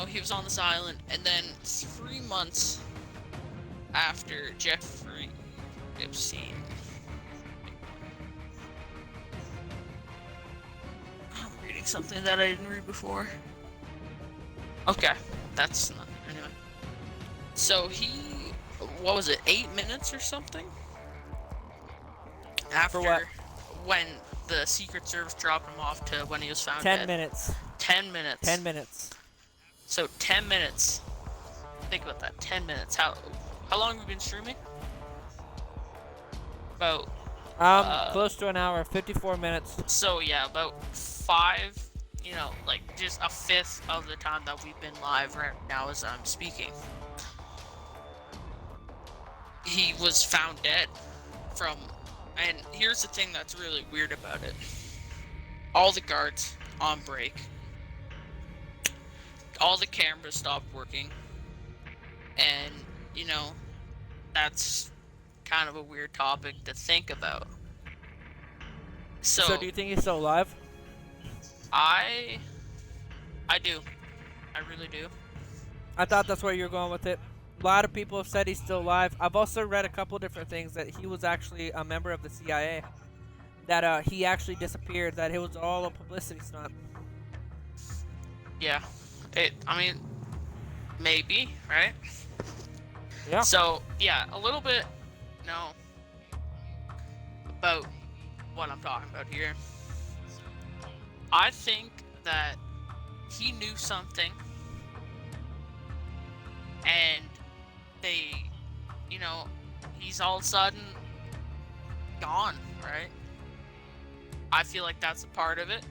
He was on this island, and then 3 months after Jeffrey Epstein, I'm reading something that I didn't read before. Okay, that's not, anyway. So what was it, 8 minutes or something? After what? When the Secret Service dropped him off to when he was found 10 dead. minutes. 10 minutes. 10 minutes. So 10 minutes. Think about that. 10 minutes. How long have we been streaming? About close to an hour, 54 minutes. So yeah, about 5 like just a fifth of the time that we've been live right now as I'm speaking. He was found dead from, and here's the thing that's really weird about it. All the guards on break. All the cameras stopped working. And, that's kind of a weird topic to think about. So do So, you think he's still alive? I I do. I really do. I thought that's where you were going with it. A lot of people have said he's still alive. I've also read a couple different things that he was actually a member of the CIA. That he actually disappeared. That it was all a publicity stunt. Yeah. I mean, maybe, right? Yeah. So, yeah, a little bit, about what I'm talking about here. I think that he knew something, and they, he's all of a sudden gone, right? I feel like that's a part of it.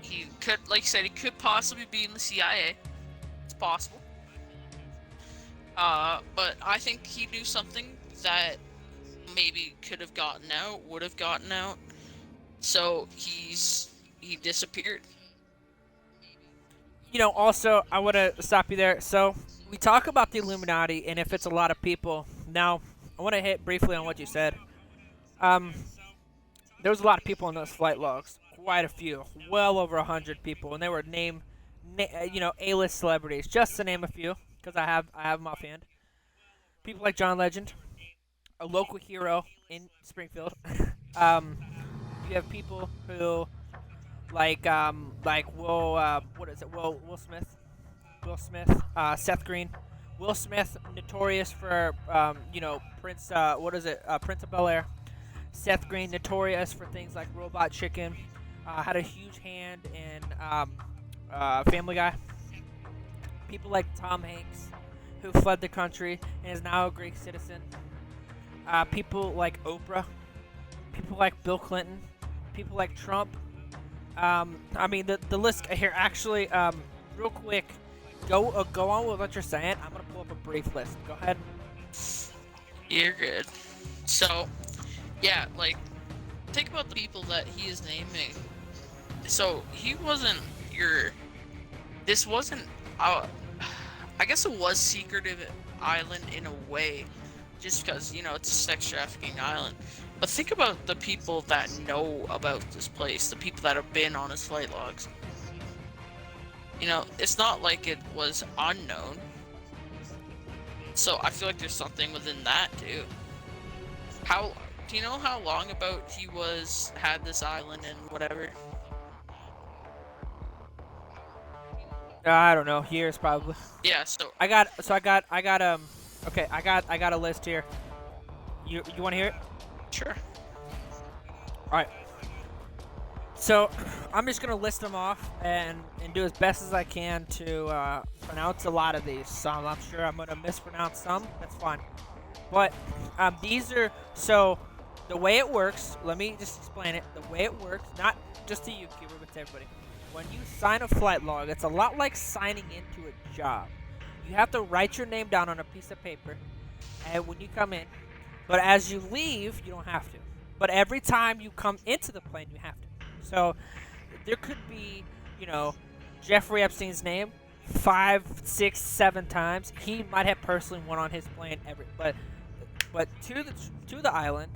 He could, like you said, he could possibly be in the CIA. It's possible. But I think he knew something that maybe could have gotten out, would have gotten out. So he disappeared. Also, I want to stop you there. So, we talk about the Illuminati and if it's a lot of people. Now, I want to hit briefly on what you said. Um, there was a lot of people in those flight logs. Quite a few. Well over 100 people. And they were named, A-list celebrities. Just to name a few, because I have them offhand. People like John Legend, a local hero in Springfield. um, you have people who like what is it? Will Smith, Seth Green, Will Smith, notorious for Prince Prince of Bel Air. Seth Green, notorious for things like Robot Chicken, had a huge hand in Family Guy. People like Tom Hanks, who fled the country and is now a Greek citizen. People like Oprah, people like Bill Clinton, people like Trump. I mean, the list here actually, real quick, go on with what you're saying. I'm gonna pull up a brief list. Go ahead. You're good. So, yeah, like, think about the people that he is naming. So, he wasn't this wasn't, I guess it was secretive island in a way, just because, it's a sex trafficking island. But think about the people that know about this place, the people that have been on his flight logs. It's not like it was unknown. So I feel like there's something within that too. Do you know how long about he had this island and whatever? I don't know. Years probably. Yeah, so I got okay. I got a list here. You want to hear it? sure. All right. So I'm just gonna list them off and do as best as I can to pronounce a lot of these. So I'm sure I'm gonna mispronounce some. That's fine. But these are so the way it works. Let me just explain it. The way it works, not just to you, Cuba, but to everybody. When you sign a flight log, it's a lot like signing into a job. You have to write your name down on a piece of paper, and when you come in, but as you leave, you don't have to. But every time you come into the plane, you have to. So there could be, Jeffrey Epstein's name 5, 6, 7 times. He might have personally went on his plane but to the island,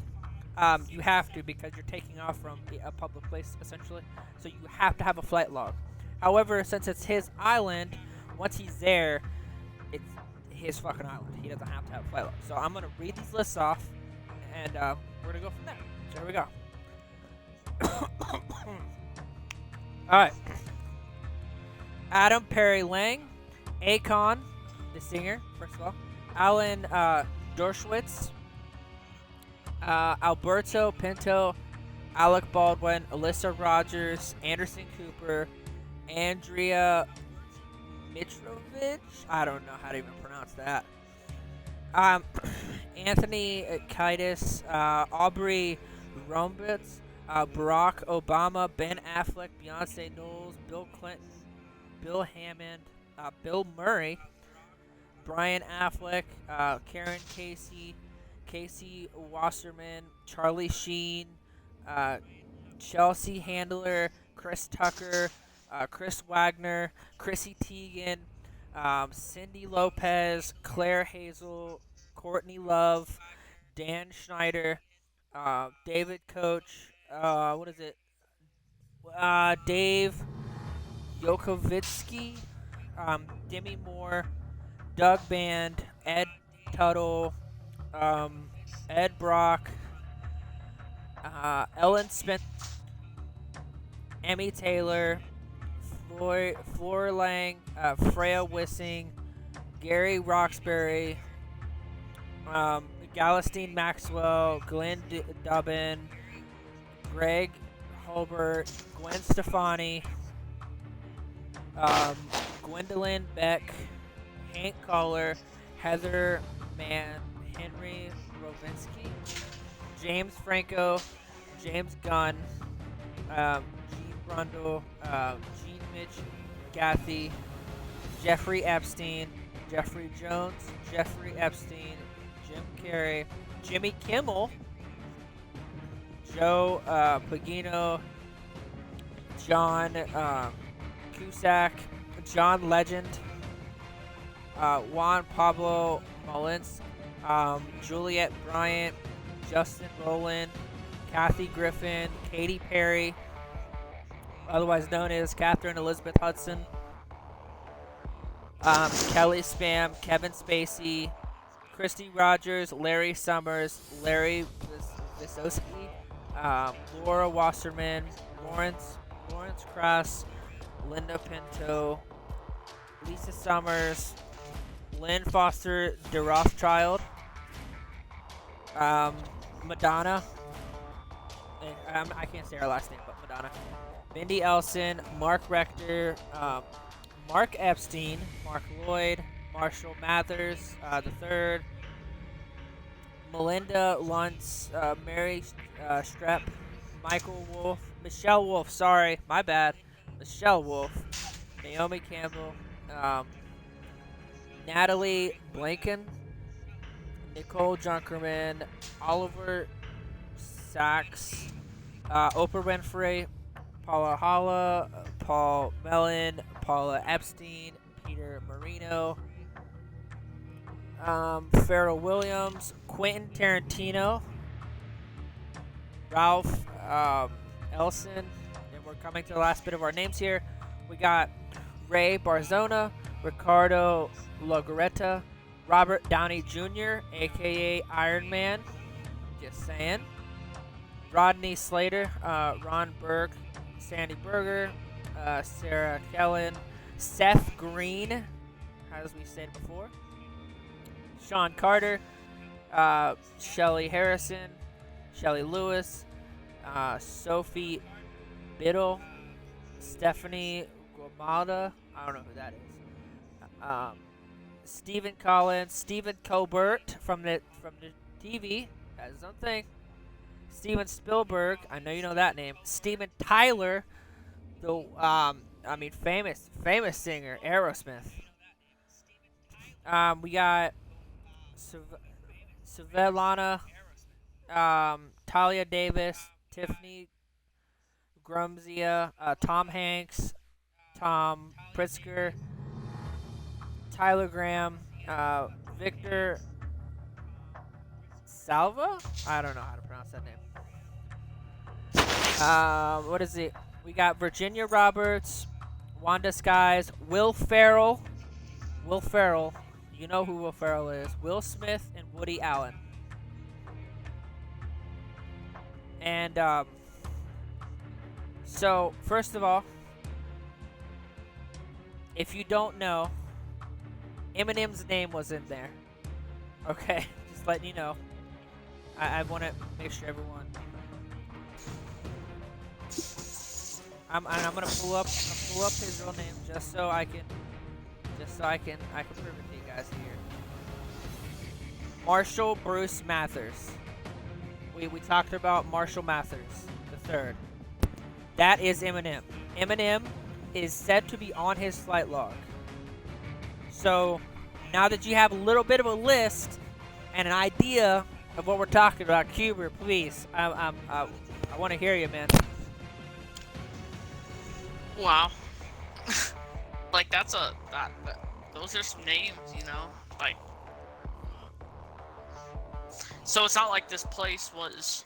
you have to because you're taking off from a public place essentially. So you have to have a flight log. However, since it's his island, once he's there, it's his fucking island. He doesn't have to have a flight log. So I'm gonna read these lists off, and we're gonna go from there. So here we go. All right. Adam Perry Lang, Akon, the singer, first of all, Alan Dershowitz, Alberto Pinto, Alec Baldwin, Alyssa Rogers, Anderson Cooper, Andrea Mitrovic. I don't know how to even pronounce that. Anthony Kiedis, Aubrey Rombitz, Barack Obama, Ben Affleck, Beyonce Knowles, Bill Clinton, Bill Hammond, Bill Murray, Brian Affleck, Karen Casey, Casey Wasserman, Charlie Sheen, uh, Chelsea Handler, Chris Tucker, Chris Wagner, Chrissy Teigen, Cindy Lopez, Claire Hazel, Courtney Love, Dan Schneider, David Coach, what is it? Dave Yokovitsky, Demi Moore, Doug Band, Ed Tuttle, Ed Brock, Ellen Smith, Emmy Taylor, Floor Lang, Freya Wissing, Gary Roxbury, Galestine Maxwell, Glenn Dubbin, Greg Holbert, Gwen Stefani, Gwendolyn Beck, Hank Collar, Heather Mann, Henry Rovinsky, James Franco, James Gunn, Gene Brundle, Gene Mitch Gathy, Jeffrey Epstein, Jeffrey Jones, Jeffrey Epstein, Jim Carrey, Jimmy Kimmel, Joe Pagino, John Cusack, John Legend, Juan Pablo Mullins, Juliette Bryant, Justin Rowland, Kathy Griffin, Katy Perry, otherwise known as Catherine Elizabeth Hudson, Kelly Spam, Kevin Spacey, Christy Rogers, Larry Summers, Larry Visosky, Laura Wasserman, Lawrence Cross, Linda Pinto, Lisa Summers, Lynn Foster de Rothschild, Madonna, I can't say her last name, but Madonna, Mindy Elson, Mark Rector, Mark Epstein, Mark Lloyd, Marshall Mathers, the third, Melinda Luntz, Mary Strepp, Michael Wolf, Michelle Wolf, sorry, my bad, Michelle Wolf, Naomi Campbell, Natalie Blanken, Nicole Junkerman, Oliver Sacks, Oprah Winfrey, Paula Holla, Paul Mellon, Paula Epstein, Peter Marino, Pharrell Williams, Quentin Tarantino, Ralph Elson, and we're coming to the last bit of our names here. We got Ray Barzona, Ricardo Lagaretta, Robert Downey Jr., aka Iron Man, just saying, Rodney Slater, Ron Berg, Sandy Berger, Sarah Kellen, Seth Green, as we said before, Sean Carter, Shelly Harrison, Shelly Lewis, Sophie Biddle, Stephanie Guamalda, I don't know who that is, Stephen Collins, Stephen Colbert from the TV, that's his own thing, Steven Spielberg, I know you know that name, Steven Tyler, the famous singer, Aerosmith. We got Savellana, Talia Davis, Tiffany Grumzia, Tom Hanks, Tom Pritzker, Tyler Graham, Victor Salva? I don't know how to pronounce that name. What is it? We got Virginia Roberts, Wanda Skies, Will Ferrell. Will Ferrell. You know who Will Ferrell is. Will Smith and Woody Allen. And, so, first of all, if you don't know, Eminem's name was in there. Okay? Just letting you know. I want to make sure everyone... I'm gonna pull up his real name just so I can prove it to you guys here. Marshall Bruce Mathers. We talked about Marshall Mathers, the 23rd. That is Eminem. Eminem is said to be on his flight log. So now that you have a little bit of a list and an idea of what we're talking about, Cuber, please, I want to hear you, man. Wow. Like those are some names, like. So it's not like this place was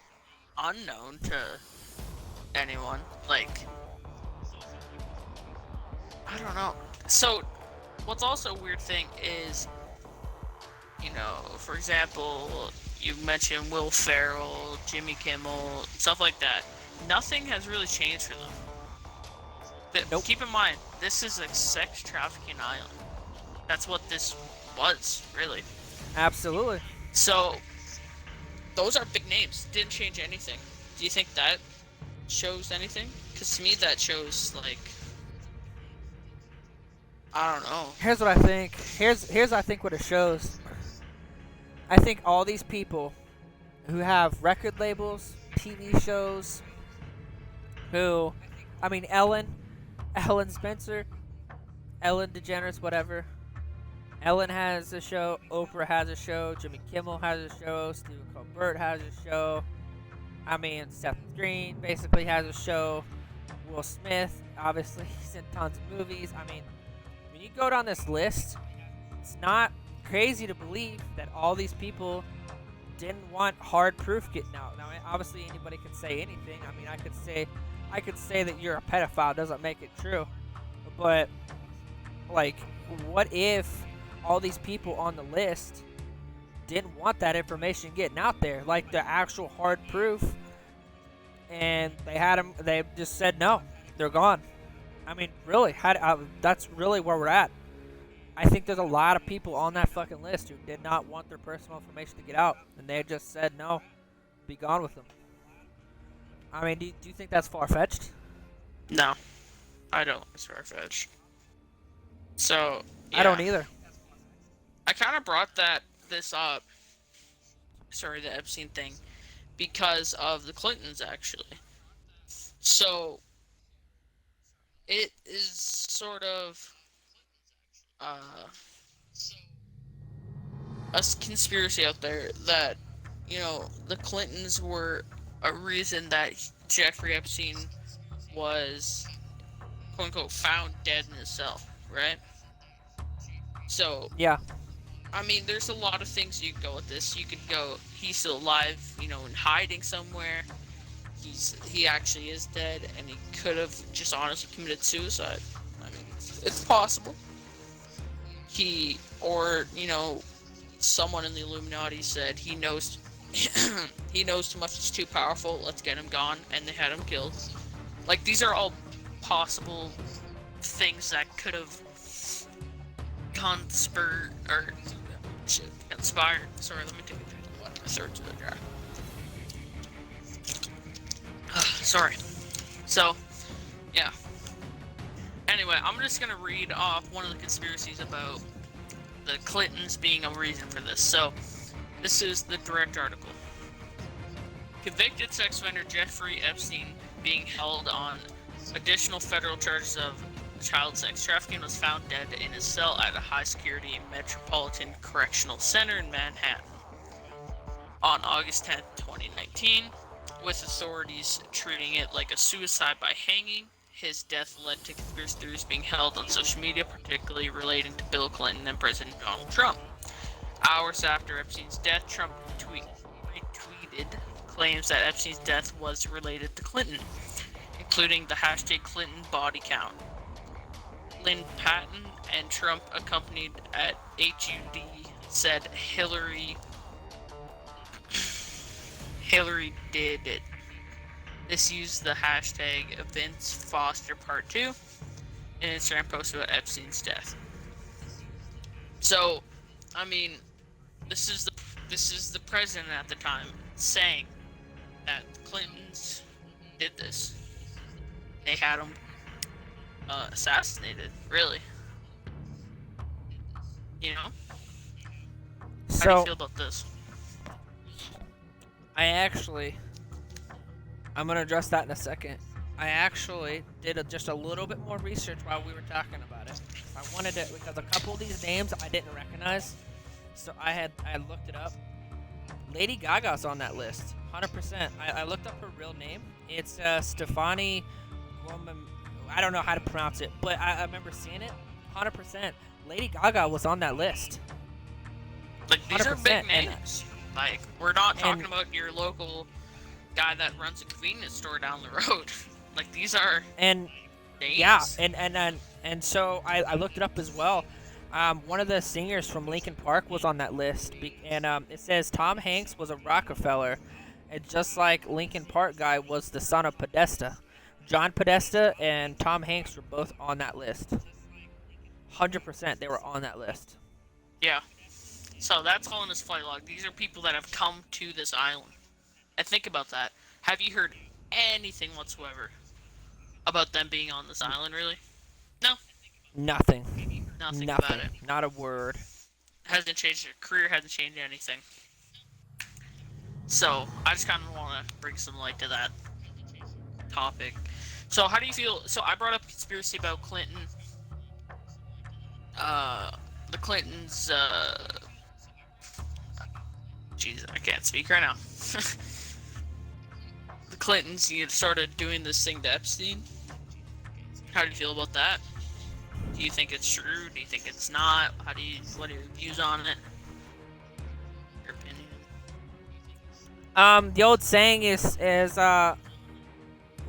unknown to anyone. Like, I don't know. So what's also a weird thing is, for example, you mentioned Will Ferrell, Jimmy Kimmel, stuff like that. Nothing has really changed for them. But Nope. keep in mind, this is a sex trafficking island. That's what this was, really. Absolutely. So, those are big names. Didn't change anything. Do you think that shows anything? Because to me, that shows, like, I don't know. Here's what I think. Here's I think what it shows. I think all these people who have record labels, TV shows, Ellen Spencer, Ellen DeGeneres, whatever. Ellen has a show, Oprah has a show, Jimmy Kimmel has a show, Stephen Colbert has a show. Seth Green basically has a show. Will Smith, obviously, he's in tons of movies. When you go down this list, it's not crazy to believe that all these people didn't want hard proof getting out. Now, obviously, anybody can say anything. I could say that you're a pedophile. Doesn't make it true. But, like, what if all these people on the list didn't want that information getting out there, like the actual hard proof, and they just said no, they're gone. Really, that's really where we're at. I think there's a lot of people on that fucking list who did not want their personal information to get out, and they just said no, be gone with them. Do you think that's far-fetched? No, I don't. It's far-fetched. So, yeah. I don't either. I kind of brought this up, the Epstein thing, because of the Clintons, actually. So, it is sort of a conspiracy out there that, the Clintons were a reason that Jeffrey Epstein was, quote-unquote, found dead in his cell, right? So, Yeah. there's a lot of things you could go with this. You could go, he's still alive, in hiding somewhere. He actually is dead, and he could have just honestly committed suicide. It's possible. Someone in the Illuminati said he knows he knows too much, he's too powerful, let's get him gone, and they had him killed. Like, these are all possible things that could have conspired. Sorry, let me take a drink of water. Third to the jar. Sorry. So, yeah. Anyway, I'm just gonna read off one of the conspiracies about the Clintons being a reason for this. So, this is the direct article. Convicted sex offender Jeffrey Epstein, being held on additional federal charges of child sex trafficking, was found dead in his cell at a high-security Metropolitan Correctional Center in Manhattan on August 10, 2019, with authorities treating it like a suicide by hanging. His death led to conspiracy theories being held on social media, particularly relating to Bill Clinton and President Donald Trump. Hours after Epstein's death, Trump retweeted claims that Epstein's death was related to Clinton, including the hashtag Clinton body count. Lynn Patton and Trump, accompanied at HUD, said Hillary did it. This used the hashtag Events Foster Part 2 in an Instagram post about Epstein's death. So, this is the president at the time saying that the Clintons did this. They had him assassinated, really. How do you feel about this? I actually I'm gonna address that in a second. I actually did just a little bit more research while we were talking about it. I wanted it because a couple of these names I didn't recognize, so I looked it up. Lady Gaga's on that list, 100%. I looked up her real name. It's Stefani Guam. I don't know how to pronounce it, but I remember seeing it. 100%. Lady Gaga was on that list. Like, these are 100%. big names. Like, we're not talking about your local guy that runs a convenience store down the road. Like, these are And names. yeah, and so I looked it up as well. One of the singers from Linkin Park was on that list, and it says Tom Hanks was a Rockefeller, and just like Linkin Park guy was the son of Podesta. John Podesta and Tom Hanks were both on that list. 100%, they were on that list. Yeah. So that's all in his flight log. These are people that have come to this island. And think about that. Have you heard anything whatsoever about them being on this island, really? No. Nothing. Nothing Nothing. about it. Not a word. Hasn't changed their career, hasn't changed anything. So, I just kind of want to bring some light to that topic. So, how do you feel? So, I brought up conspiracy about Clinton. The Clintons, Jesus, I can't speak right now. The Clintons, started doing this thing to Epstein. How do you feel about that? Do you think it's true? Do you think it's not? What are your views on it? Your opinion? The old saying is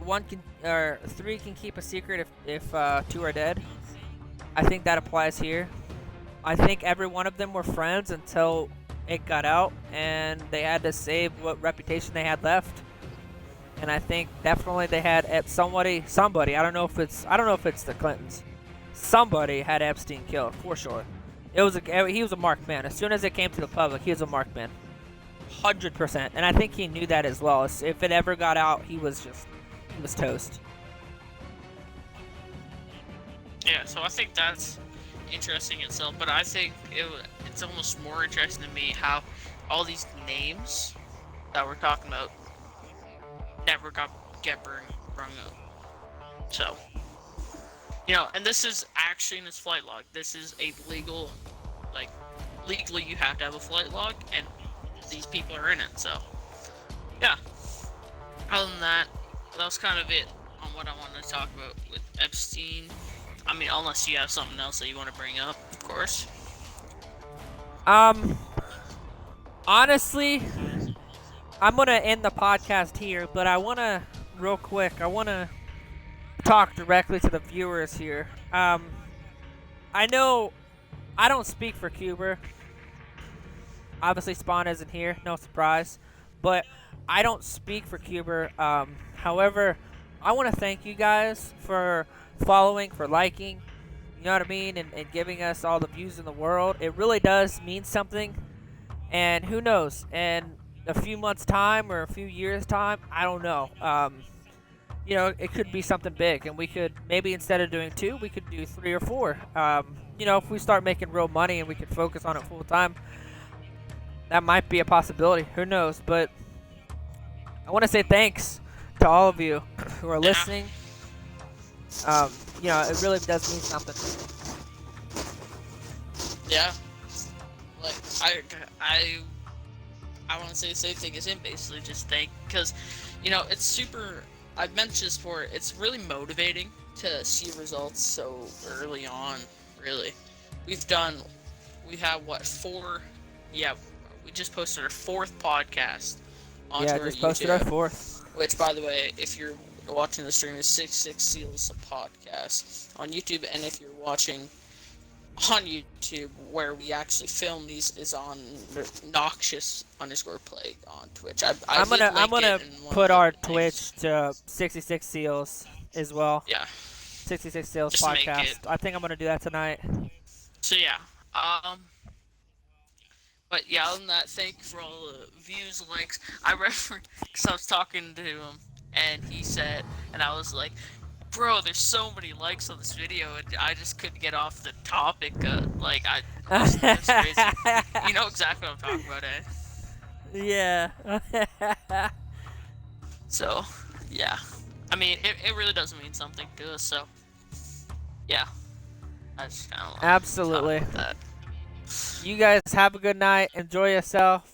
one can or three can keep a secret if two are dead. I think that applies here. I think every one of them were friends until it got out, and they had to save what reputation they had left. And I think definitely they had somebody. I don't know if it's the Clintons. Somebody had Epstein killed for sure. He was a marked man. As soon as it came to the public, he was a marked man. 100%. And I think he knew that as well. If it ever got out, he was toast. Yeah, so I think that's interesting itself, but I think it's almost more interesting to me how all these names that we're talking about never get brung up. So, and this is actually in his flight log. This is a legal, legally you have to have a flight log, and these people are in it, so, yeah. Other than that, that was kind of it on what I wanted to talk about with Epstein. I mean, unless you have something else that you want to bring up, of course. Honestly, I'm gonna end the podcast here, but I wanna talk directly to the viewers here. I know I don't speak for Cuba. Obviously, Spawn isn't here, no surprise. But I don't speak for Cuba. However, I want to thank you guys for following, for liking, you know what I mean, and giving us all the views in the world. It really does mean something. And who knows, in a few months' time or a few years' time, I don't know. It could be something big, and we could, maybe instead of doing 2, we could do 3 or 4. If we start making real money and we could focus on it full time, that might be a possibility. Who knows? But I want to say thanks to all of you who are listening. It really does mean something. Yeah. Like, I want to say the same thing as him, basically, just because, it's super, I've mentioned this before, it's really motivating to see results so early on, really. We have, 4, we just posted our 4th podcast onto our just posted our YouTube, 4th. which, by the way, if you're watching the stream, is 66 Seals podcast on YouTube, and if you're watching on YouTube, where we actually film these, is on noxious_plague on Twitch. I'm gonna put our Twitch to 66 Seals as well. Yeah. 66 Seals Just podcast. I think I'm gonna do that tonight. So yeah. But yeah, other than that, thank you for all the views, likes. I remember because I was talking to him, and he said, and I was like, bro, there's so many likes on this video, and I just couldn't get off the topic. That's crazy. You know exactly what I'm talking about, eh? Yeah. So, Yeah. I mean, it really does mean something to us, so yeah. I just kind of want to talk Absolutely. about that. You guys have a good night. Enjoy yourself.